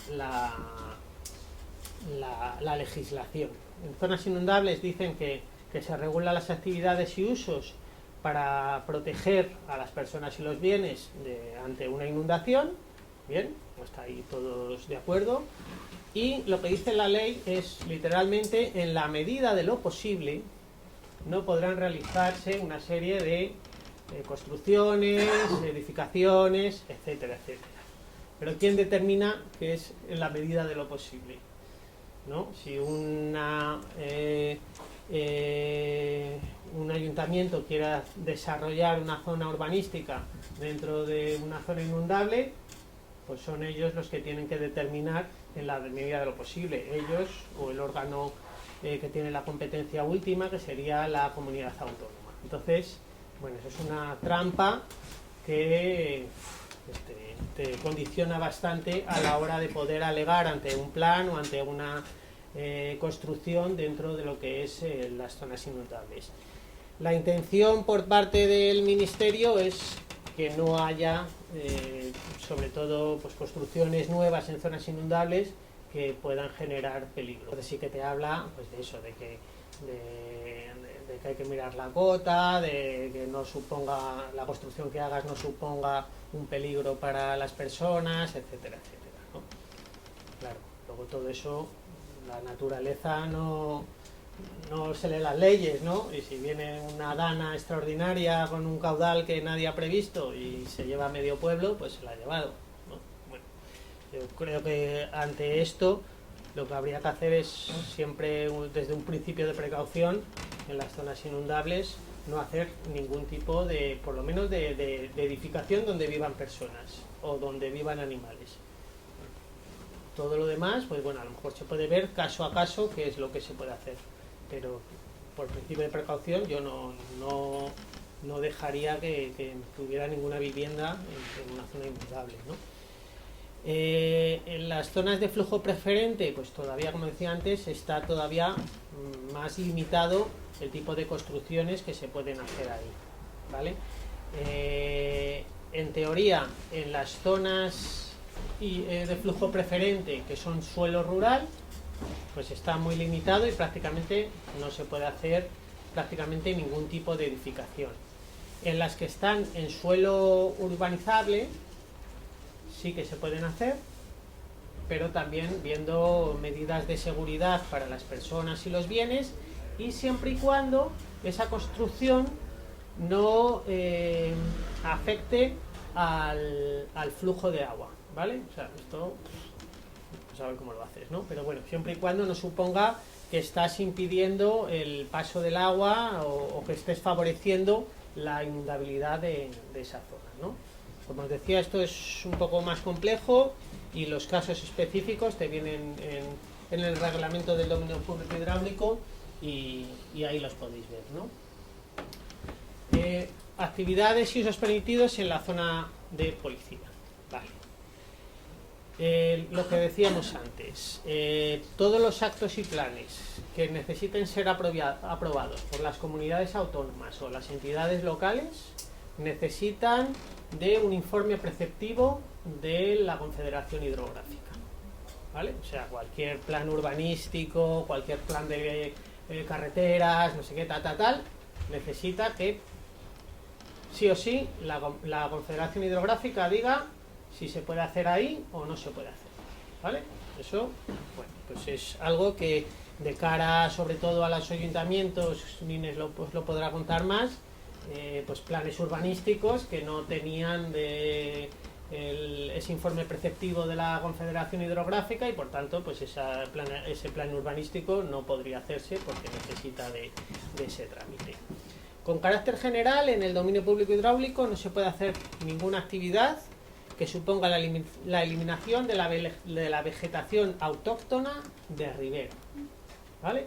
legislación. En zonas inundables dicen que se regulan las actividades y usos para proteger a las personas y los bienes ante una inundación. Bien, está ahí todos de acuerdo. Y lo que dice la ley es, literalmente, en la medida de lo posible, no podrán realizarse una serie de construcciones, edificaciones, etcétera, etcétera. Pero ¿quién determina qué es en la medida de lo posible? ¿No? Si un ayuntamiento quiera desarrollar una zona urbanística dentro de una zona inundable, pues son ellos los que tienen que determinar en la medida de lo posible, ellos o el órgano que tiene la competencia última, que sería la comunidad autónoma. Entonces, bueno, eso es una trampa que te condiciona bastante a la hora de poder alegar ante un plan o ante una construcción dentro de lo que es las zonas inundables. La intención por parte del Ministerio es que no haya, sobre todo, pues construcciones nuevas en zonas inundables que puedan generar peligro. Entonces sí que te habla pues de eso, de que hay que mirar la cota, de que no suponga, la construcción que hagas no suponga un peligro para las personas, etcétera, etcétera, ¿no? Claro, luego todo eso, la naturaleza no se lee las leyes, ¿no? Y si viene una dana extraordinaria con un caudal que nadie ha previsto y se lleva a medio pueblo, pues se la ha llevado, ¿no? Bueno, yo creo que ante esto lo que habría que hacer es siempre, desde un principio de precaución, en las zonas inundables, no hacer ningún tipo de, por lo menos de edificación donde vivan personas o donde vivan animales. Todo lo demás, pues bueno, a lo mejor se puede ver caso a caso qué es lo que se puede hacer, pero por principio de precaución yo no dejaría que tuviera ninguna vivienda en una zona inundable, ¿no? En las zonas de flujo preferente, pues todavía, como decía antes, está todavía más limitado el tipo de construcciones que se pueden hacer ahí, ¿vale? En teoría, en las zonas de flujo preferente, que son suelo rural, pues está muy limitado y prácticamente no se puede hacer prácticamente ningún tipo de edificación. En las que están en suelo urbanizable sí que se pueden hacer, pero también viendo medidas de seguridad para las personas y los bienes, y siempre y cuando esa construcción no afecte al flujo de agua, ¿vale? O sea, esto no sabes cómo lo haces, ¿no? Pero bueno, siempre y cuando no suponga que estás impidiendo el paso del agua o que estés favoreciendo la inundabilidad de esa zona, ¿no? Como os decía, esto es un poco más complejo y los casos específicos te vienen en el reglamento del dominio público hidráulico y ahí los podéis ver, ¿no? Actividades y usos permitidos en la zona de policía. Vale. Lo que decíamos antes, todos los actos y planes que necesiten ser aprobados por las comunidades autónomas o las entidades locales necesitan de un informe preceptivo de la Confederación Hidrográfica, ¿vale? O sea, cualquier plan urbanístico, cualquier plan de carreteras, no sé qué, tal, necesita que sí o sí la Confederación Hidrográfica diga si se puede hacer ahí o no se puede hacer, ¿vale? Eso, bueno, pues es algo que de cara sobre todo a los ayuntamientos, Nines pues lo podrá contar más, pues planes urbanísticos que no tenían ese informe preceptivo de la Confederación Hidrográfica y por tanto pues ese plan urbanístico no podría hacerse porque necesita de ese trámite. Con carácter general, en el dominio público hidráulico no se puede hacer ninguna actividad que suponga la eliminación de la vegetación autóctona de ribera, ¿vale?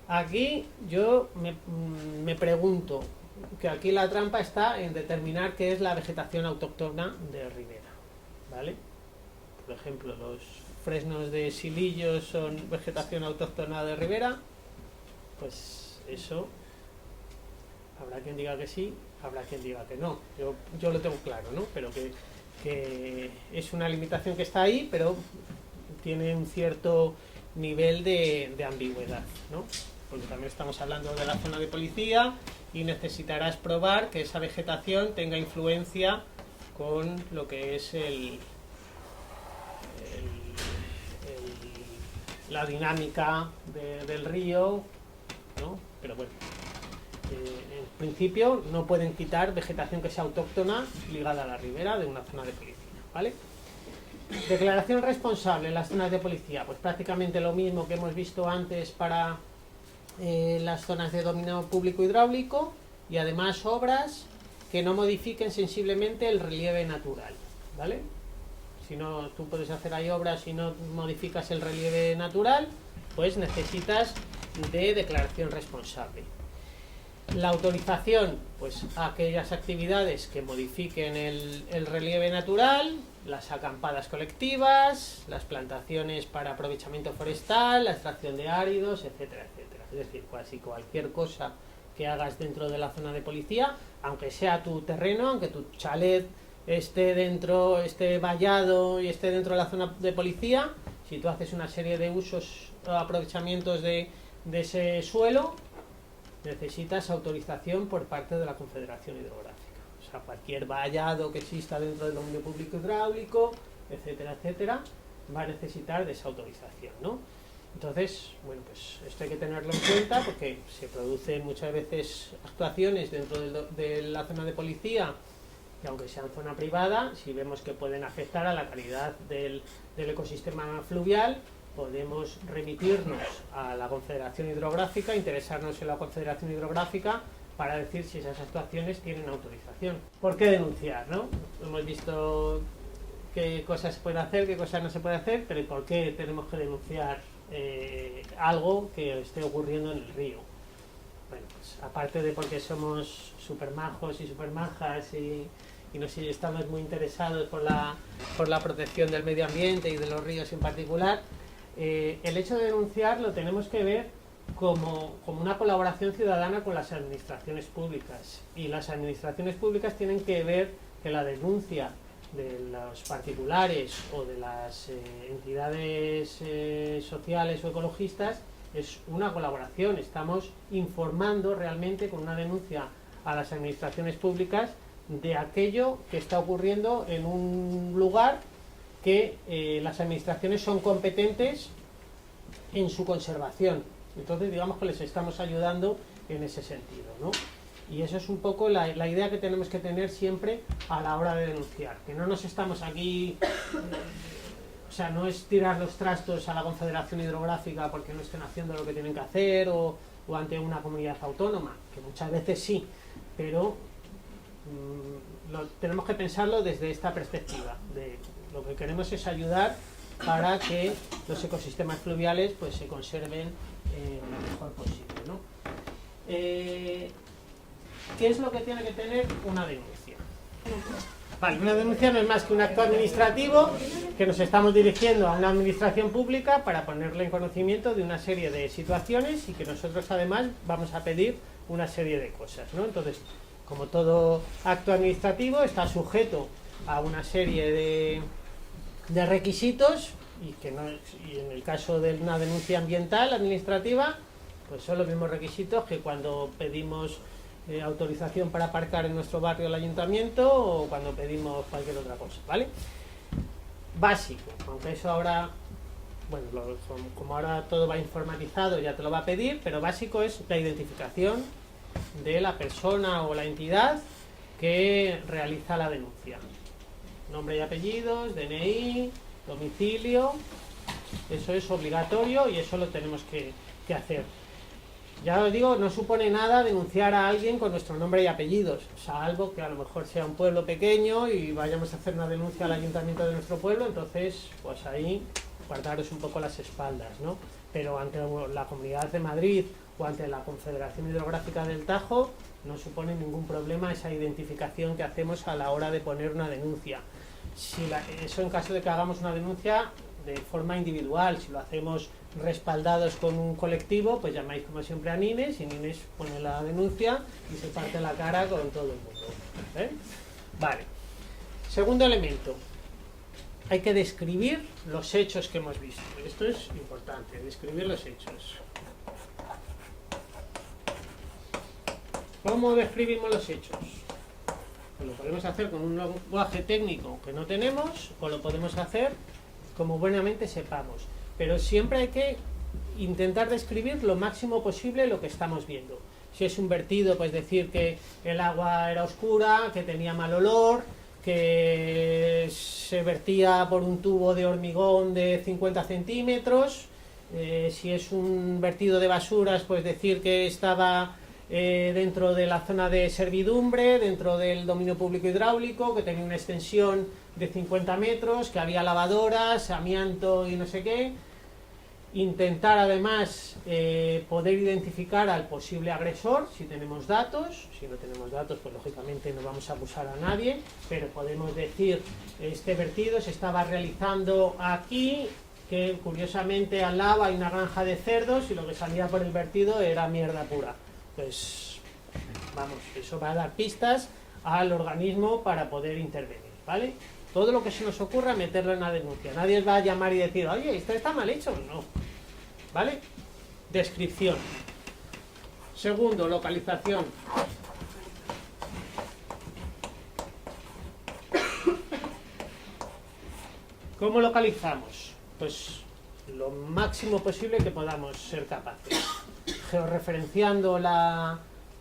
Aquí yo me pregunto, que aquí la trampa está en determinar qué es la vegetación autóctona de ribera, ¿vale? Por ejemplo, los fresnos de Silillos son vegetación autóctona de ribera, pues eso habrá quien diga que sí, habrá quien diga que no. Yo lo tengo claro, ¿no? Pero que es una limitación que está ahí, pero tiene un cierto nivel de ambigüedad, ¿no? Porque también estamos hablando de la zona de policía y necesitarás probar que esa vegetación tenga influencia con lo que es la dinámica del río, ¿no? Pero bueno, en principio no pueden quitar vegetación que sea autóctona ligada a la ribera de una zona de policía, ¿vale? Declaración responsable en las zonas de policía, pues prácticamente lo mismo que hemos visto antes para las zonas de dominio público hidráulico y además obras que no modifiquen sensiblemente el relieve natural, ¿vale? Si no, tú puedes hacer ahí obras y no modificas el relieve natural, pues necesitas de declaración responsable. La autorización, pues aquellas actividades que modifiquen el relieve natural, las acampadas colectivas, las plantaciones para aprovechamiento forestal, la extracción de áridos, etcétera, etcétera. Es decir, casi cualquier cosa que hagas dentro de la zona de policía, aunque sea tu terreno, aunque tu chalet esté vallado y esté dentro de la zona de policía, si tú haces una serie de usos o aprovechamientos de ese suelo, necesitas autorización por parte de la Confederación Hidrográfica. O sea, cualquier vallado que exista dentro del dominio público hidráulico, etcétera, etcétera, va a necesitar de esa autorización, ¿no? Entonces, bueno, pues esto hay que tenerlo en cuenta porque se producen muchas veces actuaciones dentro de la zona de policía que, aunque sean zona privada, si vemos que pueden afectar a la calidad del ecosistema fluvial, podemos remitirnos a la Confederación Hidrográfica, interesarnos en la Confederación Hidrográfica para decir si esas actuaciones tienen autorización. ¿Por qué denunciar, no? Hemos visto qué cosas se pueden hacer, qué cosas no se puede hacer, pero ¿por qué tenemos que denunciar algo que esté ocurriendo en el río? Bueno, pues aparte de porque somos súper majos y súper majas y estamos muy interesados por la protección del medio ambiente y de los ríos en particular, el hecho de denunciar lo tenemos que ver como una colaboración ciudadana con las administraciones públicas, y las administraciones públicas tienen que ver que la denuncia de los particulares o de las entidades sociales o ecologistas es una colaboración. Estamos informando realmente con una denuncia a las administraciones públicas de aquello que está ocurriendo en un lugar que las administraciones son competentes en su conservación. Entonces, digamos que les estamos ayudando en ese sentido, ¿no? Y eso es un poco la idea que tenemos que tener siempre a la hora de denunciar, que no nos estamos aquí, o sea, no es tirar los trastos a la Confederación Hidrográfica porque no estén haciendo lo que tienen que hacer o ante una comunidad autónoma, que muchas veces sí, pero tenemos que pensarlo desde esta perspectiva, de lo que queremos es ayudar para que los ecosistemas fluviales pues se conserven lo mejor posible, ¿no? ¿Qué es lo que tiene que tener una denuncia? Vale, una denuncia no es más que un acto administrativo que nos estamos dirigiendo a una administración pública para ponerle en conocimiento de una serie de situaciones y que nosotros además vamos a pedir una serie de cosas, ¿no? Entonces, como todo acto administrativo, está sujeto a una serie de requisitos y en el caso de una denuncia ambiental administrativa, pues son los mismos requisitos que cuando pedimos autorización para aparcar en nuestro barrio al ayuntamiento o cuando pedimos cualquier otra cosa, ¿vale? Básico, aunque eso ahora, bueno, como ahora todo va informatizado ya te lo va a pedir, pero básico es la identificación de la persona o la entidad que realiza la denuncia. Nombre y apellidos, DNI, domicilio, eso es obligatorio y eso lo tenemos que hacer. Ya os digo, no supone nada denunciar a alguien con nuestro nombre y apellidos, salvo que a lo mejor sea un pueblo pequeño y vayamos a hacer una denuncia al ayuntamiento de nuestro pueblo, entonces pues ahí guardaros un poco las espaldas, ¿no? Pero ante la Comunidad de Madrid o ante la Confederación Hidrográfica del Tajo no supone ningún problema esa identificación que hacemos a la hora de poner una denuncia. Eso en caso de que hagamos una denuncia de forma individual. Si lo hacemos respaldados con un colectivo, pues llamáis como siempre a Nines y Nines pone la denuncia y se parte la cara con todo el mundo. Vale. Segundo elemento. Hay que describir los hechos que hemos visto. Esto es importante, describir los hechos. ¿Cómo describimos los hechos? Pues lo podemos hacer con un lenguaje técnico que no tenemos o lo podemos hacer como buenamente sepamos. Pero siempre hay que intentar describir lo máximo posible lo que estamos viendo. Si es un vertido, pues decir que el agua era oscura, que tenía mal olor, que se vertía por un tubo de hormigón de 50 centímetros. Si es un vertido de basuras, pues decir que estaba dentro de la zona de servidumbre, dentro del dominio público hidráulico, que tenía una extensión de 50 metros, que había lavadoras, amianto y no sé qué. Intentar además poder identificar al posible agresor si tenemos datos. Si no tenemos datos, pues lógicamente no vamos a acusar a nadie, pero podemos decir este vertido se estaba realizando aquí, que curiosamente al lado hay una granja de cerdos y lo que salía por el vertido era mierda pura. Pues vamos, eso va a dar pistas al organismo para poder intervenir, ¿vale? Todo lo que se nos ocurra, meterlo en la denuncia. Nadie os va a llamar y decir, oye, esto está mal hecho. No, ¿vale? Descripción. Segundo, localización. ¿Cómo localizamos? Pues lo máximo posible que podamos ser capaces. Georreferenciando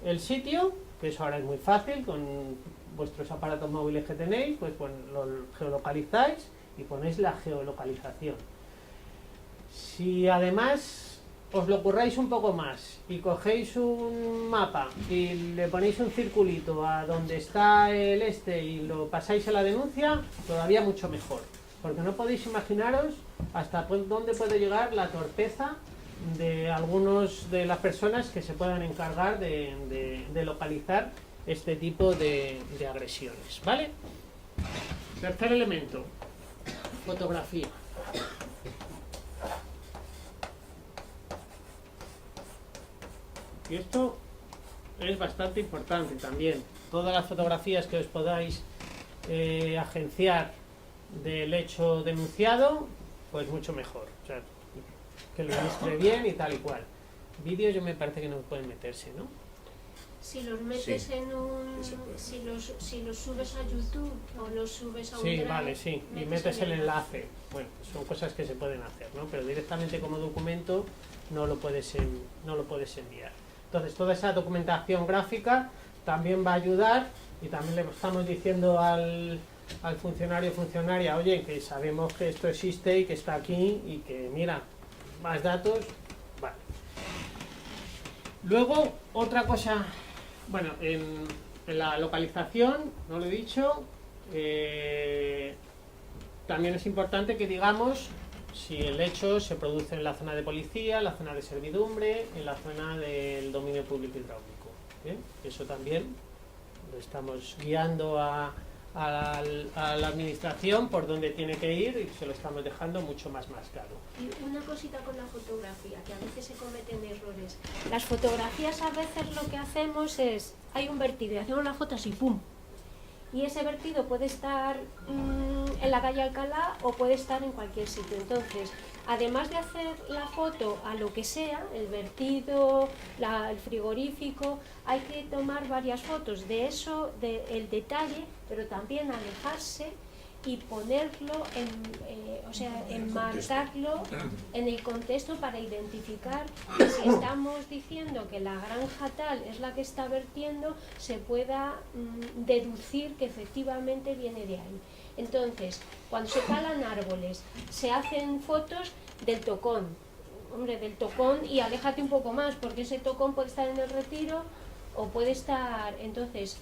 el sitio, que eso ahora es muy fácil, con vuestros aparatos móviles que tenéis, pues lo geolocalizáis y ponéis la geolocalización. Si además os lo curráis un poco más y cogéis un mapa y le ponéis un circulito a donde está el y lo pasáis a la denuncia, todavía mucho mejor. Porque no podéis imaginaros hasta dónde puede llegar la torpeza de algunos de las personas que se puedan encargar de localizar este tipo de agresiones, ¿vale? Tercer elemento, fotografía. Y esto es bastante importante también. Todas las fotografías que os podáis agenciar del hecho denunciado, pues mucho mejor. O sea, que lo ilustre bien y tal y cual. Vídeos yo me parece que no pueden meterse, ¿no? Si los metes Sí. en un... Si los subes a YouTube o los subes a un Sí, Drive, vale, sí. Y metes el enlace. Bueno, son cosas que se pueden hacer, ¿no? Pero directamente como documento no lo puedes enviar. Entonces, toda esa documentación gráfica también va a ayudar, y también le estamos diciendo al funcionaria, oye, que sabemos que esto existe y que está aquí y que, mira, más datos, vale. Luego, otra cosa, bueno, en la localización, no lo he dicho, también es importante que digamos si el hecho se produce en la zona de policía, en la zona de servidumbre, en la zona del dominio público hidráulico. ¿Bien? Eso también lo estamos guiando a la administración por donde tiene que ir y se lo estamos dejando mucho más claro. Y una cosita con la fotografía, que a veces se cometen errores. Las fotografías a veces lo que hacemos es, hay un vertido y hacemos la foto así, ¡pum! Y ese vertido puede estar en la calle Alcalá o puede estar en cualquier sitio. Entonces, además de hacer la foto a lo que sea, el vertido, el frigorífico, hay que tomar varias fotos de eso, del detalle, pero también alejarse y ponerlo, enmarcarlo en el contexto para identificar que si estamos diciendo que la granja tal es la que está vertiendo, se pueda deducir que efectivamente viene de ahí. Entonces, cuando se talan árboles, se hacen fotos del tocón. Hombre, del tocón, y aléjate un poco más, porque ese tocón puede estar en el retiro o puede estar... Entonces,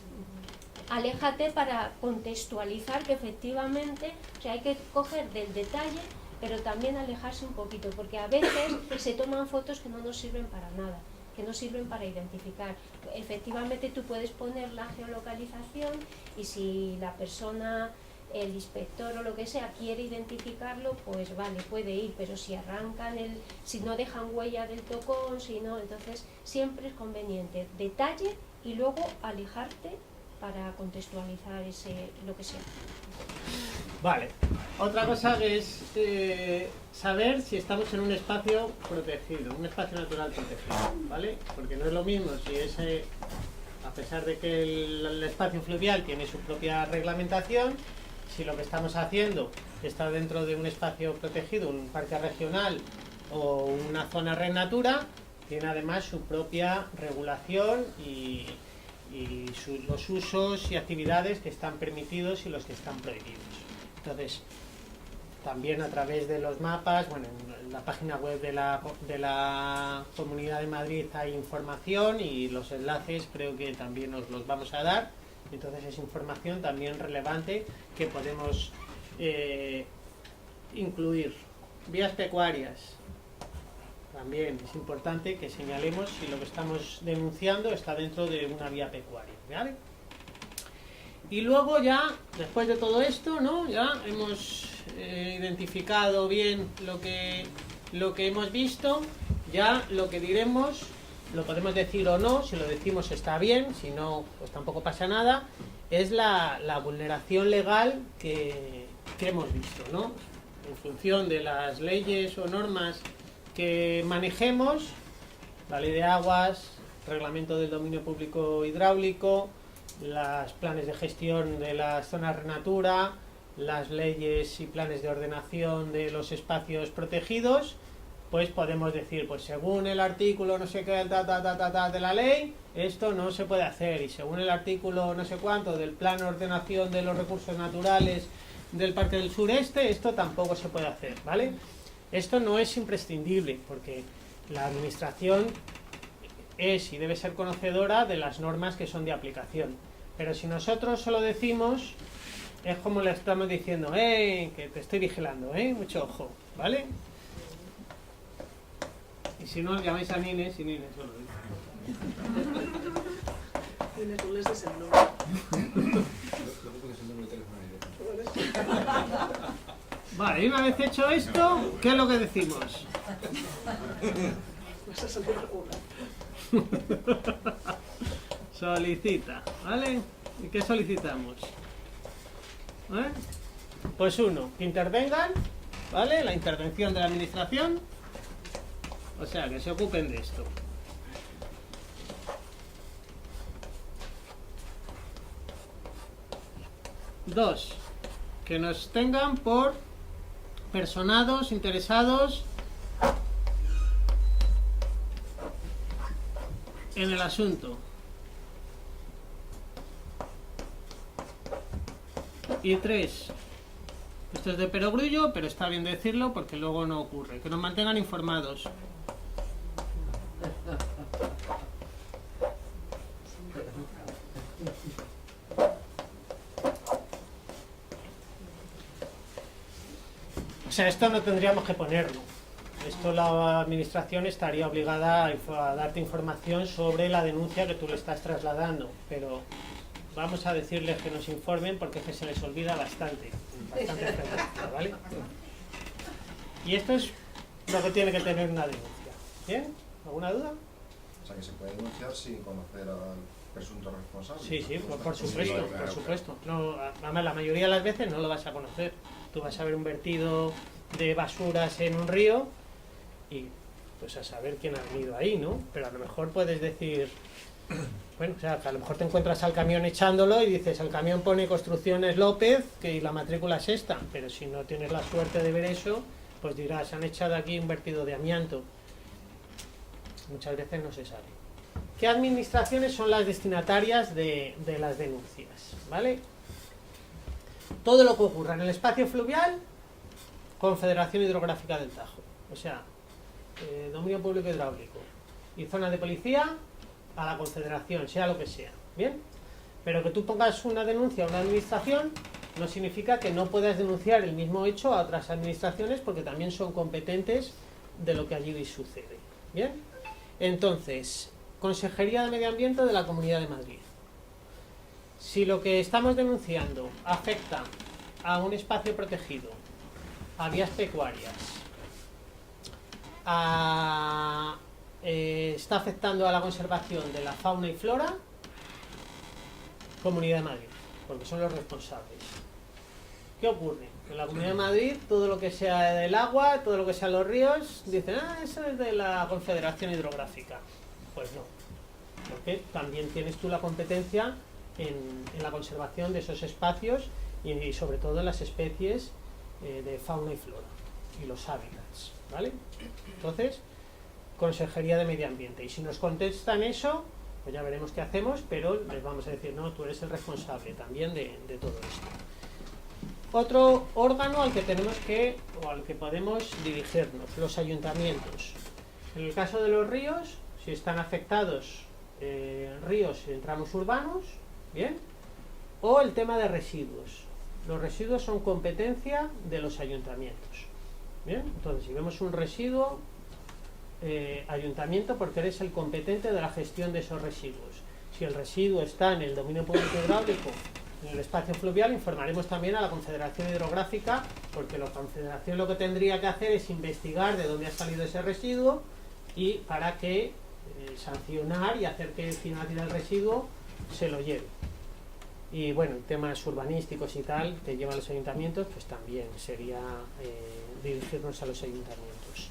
aléjate para contextualizar que efectivamente, o sea, hay que coger del detalle, pero también alejarse un poquito, porque a veces se toman fotos que no nos sirven para nada, que no sirven para identificar. Efectivamente tú puedes poner la geolocalización y si la persona, el inspector o lo que sea quiere identificarlo, pues vale, puede ir, pero si arrancan si no dejan huella del tocón, si no, entonces siempre es conveniente detalle y luego alejarte para contextualizar lo que sea. Vale, otra cosa es saber si estamos en un espacio protegido, un espacio natural protegido, ¿vale? Porque no es lo mismo si a pesar de que el espacio fluvial tiene su propia reglamentación, si lo que estamos haciendo está dentro de un espacio protegido, un parque regional o una zona red natura, tiene además su propia regulación y los usos y actividades que están permitidos y los que están prohibidos. Entonces, también a través de los mapas, bueno, en la página web de la Comunidad de Madrid hay información y los enlaces creo que también os los vamos a dar. Entonces es información también relevante que podemos incluir. Vías pecuarias. También es importante que señalemos si lo que estamos denunciando está dentro de una vía pecuaria, ¿vale? Y luego ya, después de todo esto, ¿no? Ya hemos identificado bien lo que hemos visto, ya lo que diremos lo podemos decir o no, si lo decimos está bien, si no, pues tampoco pasa nada, es la vulneración legal que hemos visto, ¿no? En función de las leyes o normas que manejemos, la ley de aguas, reglamento del dominio público hidráulico, los planes de gestión de las zonas Renatura, las leyes y planes de ordenación de los espacios protegidos, pues podemos decir, pues según el artículo no sé qué de la ley, esto no se puede hacer, y según el artículo no sé cuánto del plan de ordenación de los recursos naturales del Parque del Sureste, esto tampoco se puede hacer, ¿vale? Esto no es imprescindible, porque la administración es y debe ser conocedora de las normas que son de aplicación, pero si nosotros solo decimos, es como le estamos diciendo, que te estoy vigilando, mucho ojo, ¿vale? Y si no, llamáis a Nines y Nines solo dice. Nines, tú les des el nombre. Vale, y una vez hecho esto, ¿qué es lo que decimos? Vas a salir una. Solicita, ¿vale? ¿Y qué solicitamos? Pues uno, que intervengan, ¿vale? La intervención de la administración, o sea, que se ocupen de esto. Dos, que nos tengan por personados, interesados en el asunto. Y tres, esto es de perogrullo, pero está bien decirlo porque luego no ocurre, que nos mantengan informados. O sea, esto no tendríamos que ponerlo. Esto la administración estaría obligada a darte información sobre la denuncia que tú le estás trasladando, pero vamos a decirles que nos informen porque es que se les olvida bastante frecuencia, ¿vale? Y esto es lo que tiene que tener una denuncia. ¿Bien? ¿Alguna duda? O sea, que se puede denunciar sin conocer al presunto responsable. Sí, sí, por supuesto, Sí, claro, por supuesto. No, además, la mayoría de las veces no lo vas a conocer. Tú vas a ver un vertido de basuras en un río y pues a saber quién ha venido ahí, ¿no? Pero a lo mejor puedes decir, bueno, o sea, que a lo mejor te encuentras al camión echándolo y dices, el camión pone Construcciones López, que la matrícula es esta, pero si no tienes la suerte de ver eso, pues dirás, han echado aquí un vertido de amianto. Muchas veces no se sabe. ¿Qué administraciones son las destinatarias de las denuncias? ¿Vale? Todo lo que ocurra en el espacio fluvial, Confederación Hidrográfica del Tajo. O sea, dominio público hidráulico. Y zona de policía, a la Confederación, sea lo que sea. ¿Bien? Pero que tú pongas una denuncia a una administración no significa que no puedas denunciar el mismo hecho a otras administraciones porque también son competentes de lo que allí sucede. ¿Bien? Entonces, Consejería de Medio Ambiente de la Comunidad de Madrid. Si lo que estamos denunciando afecta a un espacio protegido, a vías pecuarias, está afectando a la conservación de la fauna y flora, Comunidad de Madrid, porque son los responsables. ¿Qué ocurre? En la Comunidad de Madrid, todo lo que sea del agua, todo lo que sea los ríos, dicen, eso es de la Confederación Hidrográfica. Pues no, porque también tienes tú la competencia en la conservación de esos espacios y sobre todo en las especies de fauna y flora y los hábitats, ¿vale? Entonces, Consejería de Medio Ambiente. Y si nos contestan eso, pues ya veremos qué hacemos, pero les vamos a decir, no, tú eres el responsable también de todo esto. Otro órgano al que tenemos que, o al que podemos dirigirnos, los ayuntamientos. En el caso de los ríos, si están afectados ríos en tramos urbanos, ¿bien? O el tema de residuos. Los residuos son competencia de los ayuntamientos. ¿Bien? Entonces, si vemos un residuo, ayuntamiento, porque eres el competente de la gestión de esos residuos. Si el residuo está en el dominio público hidráulico, en el espacio fluvial, informaremos también a la Confederación Hidrográfica, porque la Confederación lo que tendría que hacer es investigar de dónde ha salido ese residuo y para que sancionar y hacer que quien ha tirado el residuo se lo lleve. Y bueno, temas urbanísticos y tal que llevan los ayuntamientos, pues también sería dirigirnos a los ayuntamientos.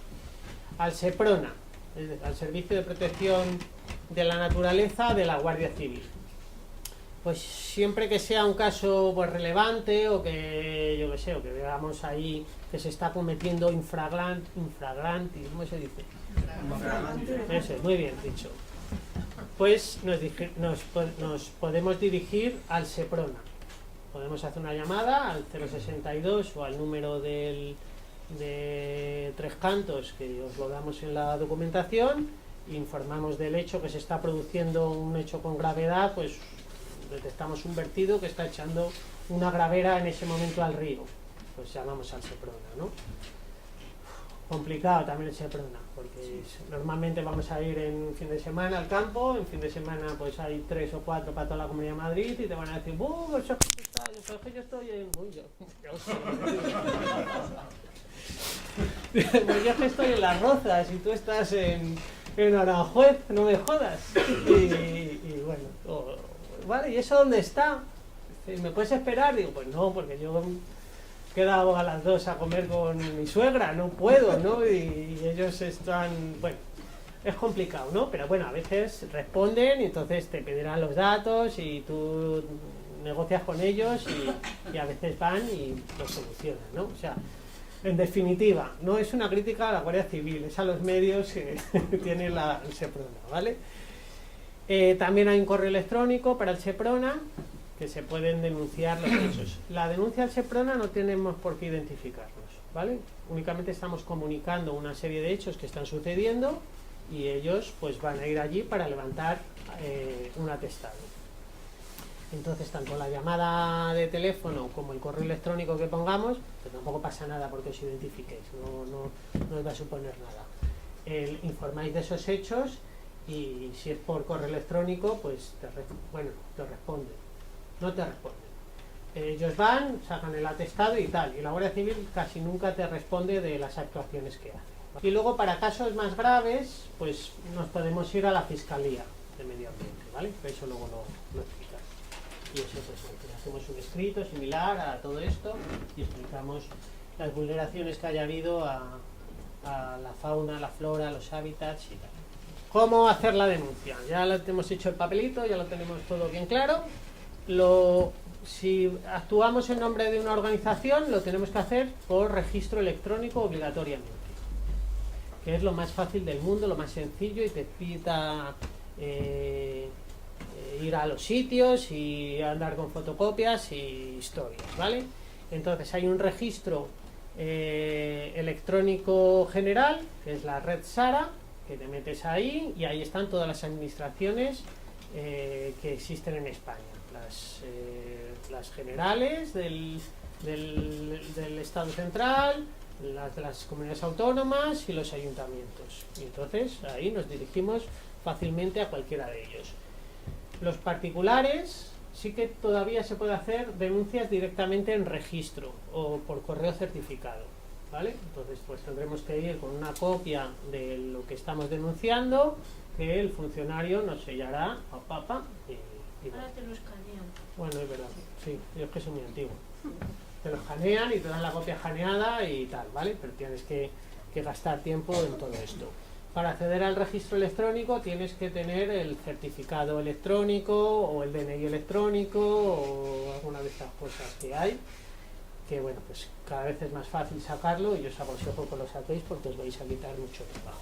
Al SEPRONA, es decir, al Servicio de Protección de la Naturaleza de la Guardia Civil. Pues siempre que sea un caso pues relevante o que yo qué sé, o que veamos ahí que se está cometiendo infragranti, ¿cómo se dice? Eso, muy bien dicho. Pues nos podemos dirigir al SEPRONA. Podemos hacer una llamada al 062 o al número de Tres Cantos, que os lo damos en la documentación, informamos del hecho que se está produciendo un hecho con gravedad, pues detectamos un vertido que está echando una gravera en ese momento al río, pues llamamos al SEPRONA, ¿no? Complicado también el SEPRONA, porque normalmente vamos a ir en fin de semana al campo, en fin de semana pues hay 3 o 4 para toda la Comunidad de Madrid y te van a decir, eso que yo estoy en... Uy, pues yo que estoy en Las Rozas y tú estás en Aranjuez, no me jodas. Y bueno, vale, ¿y eso dónde está? ¿Me puedes esperar? Digo, pues no, porque yo he quedado a las 2 a comer con mi suegra, no puedo, ¿no? Y ellos están, bueno, es complicado, ¿no? Pero bueno, a veces responden y entonces te pedirán los datos y tú negocias con ellos y a veces van y lo solucionan, ¿no? O sea, en definitiva, no es una crítica a la Guardia Civil, es a los medios que tiene el SEPRONA, ¿vale? También hay un correo electrónico para el SEPRONA que se pueden denunciar los hechos. La denuncia al SEPRONA no tenemos por qué identificarnos, ¿vale? Únicamente estamos comunicando una serie de hechos que están sucediendo y ellos pues van a ir allí para levantar un atestado. Entonces, tanto la llamada de teléfono como el correo electrónico que pongamos, pues tampoco pasa nada porque os identifiquéis, no os va a suponer nada. Informáis de esos hechos y si es por correo electrónico, pues te responden. No te responden. Ellos van, sacan el atestado y tal, y la Guardia Civil casi nunca te responde de las actuaciones que hace. Y luego, para casos más graves, pues nos podemos ir a la Fiscalía de Medio Ambiente, ¿vale? Eso luego lo explicamos. Y eso pues hacemos un escrito similar a todo esto y explicamos las vulneraciones que haya habido a la fauna, la flora, los hábitats y tal. ¿Cómo hacer la denuncia? Ya lo hemos hecho el papelito, ya lo tenemos todo bien claro. Si actuamos en nombre de una organización, lo tenemos que hacer por registro electrónico obligatoriamente, que es lo más fácil del mundo, lo más sencillo, y te pida ir a los sitios y andar con fotocopias y historias, ¿vale? Entonces hay un registro electrónico general, que es la red SARA, que te metes ahí y ahí están todas las administraciones que existen en España, las generales del Estado central, las de las comunidades autónomas y los ayuntamientos. Y entonces ahí nos dirigimos fácilmente a cualquiera de ellos. Los particulares sí que todavía se puede hacer denuncias directamente en registro o por correo certificado, ¿vale? Entonces pues tendremos que ir con una copia de lo que estamos denunciando, que el funcionario nos sellará a papa y ahora te lo escanean. bueno, es verdad, sí, yo es que soy muy antiguo. Te lo escanean y te dan la copia escaneada y tal, ¿vale? Pero tienes que gastar tiempo en todo esto. Para acceder al registro electrónico tienes que tener el certificado electrónico o el DNI electrónico o alguna de estas cosas que hay, que bueno, pues cada vez es más fácil sacarlo y os aconsejo que lo saquéis porque os vais a quitar mucho trabajo.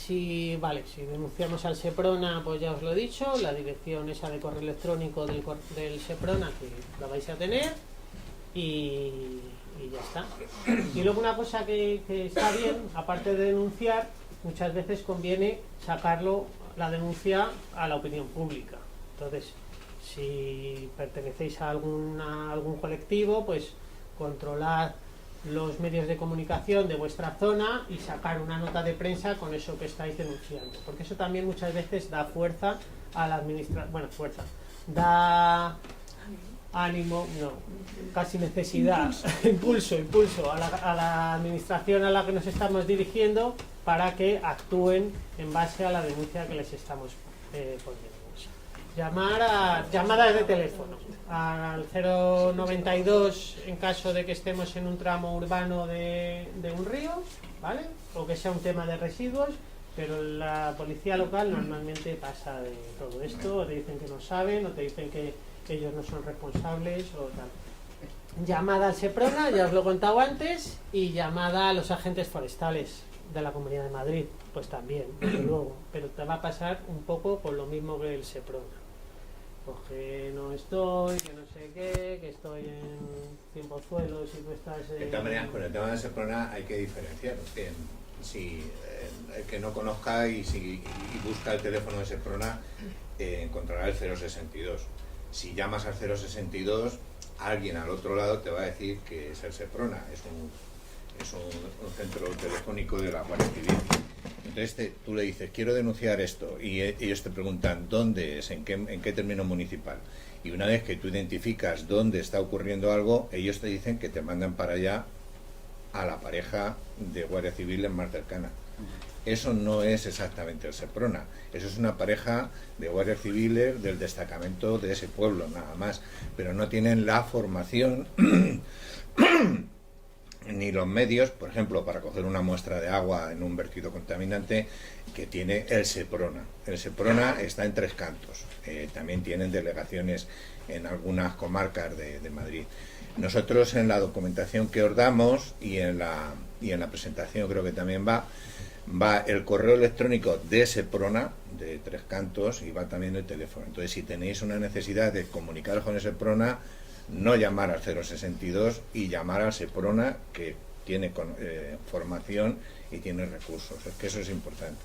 Si denunciamos al SEPRONA, pues ya os lo he dicho, la dirección esa de correo electrónico del SEPRONA que la vais a tener y ya está. Y luego una cosa que está bien, aparte de denunciar, muchas veces conviene sacarlo, la denuncia, a la opinión pública. Entonces, si pertenecéis a algún colectivo, pues controlad los medios de comunicación de vuestra zona y sacar una nota de prensa con eso que estáis denunciando, porque eso también muchas veces da fuerza a la administración, da ánimo, no, casi necesidad, impulso a la administración a la que nos estamos dirigiendo para que actúen en base a la denuncia que les estamos poniendo. Llamadas de teléfono al 092 en caso de que estemos en un tramo urbano de un río, ¿vale? O que sea un tema de residuos, pero la policía local normalmente pasa de todo esto, o te dicen que no saben, o te dicen que ellos no son responsables, o tal. Llamada al Seprona, ya os lo he contado antes, y llamada a los agentes forestales de la Comunidad de Madrid, pues también, desde luego, pero te va a pasar un poco con lo mismo que el Seprona. Pues que no estoy, que no sé qué, que estoy en Cienpozuelos y tú estás en... De todas maneras, con el tema del Seprona hay que diferenciar. Si el que no conozca y busca el teléfono de Seprona, encontrará el 062. Si llamas al 062, alguien al otro lado te va a decir que es el Seprona, es un centro telefónico de la Guardia Civil. Entonces tú le dices, quiero denunciar esto, y ellos te preguntan dónde es, en qué término municipal. Y una vez que tú identificas dónde está ocurriendo algo, ellos te dicen que te mandan para allá a la pareja de Guardia Civil más cercana. Eso no es exactamente el Seprona, eso es una pareja de guardias civiles del destacamento de ese pueblo, nada más, pero no tienen la formación ni los medios, por ejemplo, para coger una muestra de agua en un vertido contaminante que tiene el Seprona. El Seprona está en Tres Cantos, también tienen delegaciones en algunas comarcas de Madrid. Nosotros en la documentación que os damos y en la presentación creo que también va el correo electrónico de Seprona, de Tres Cantos, y va también el teléfono. Entonces, si tenéis una necesidad de comunicaros con el Seprona, no llamar al 062 y llamar al Seprona, que tiene formación y tiene recursos. Es que eso es importante.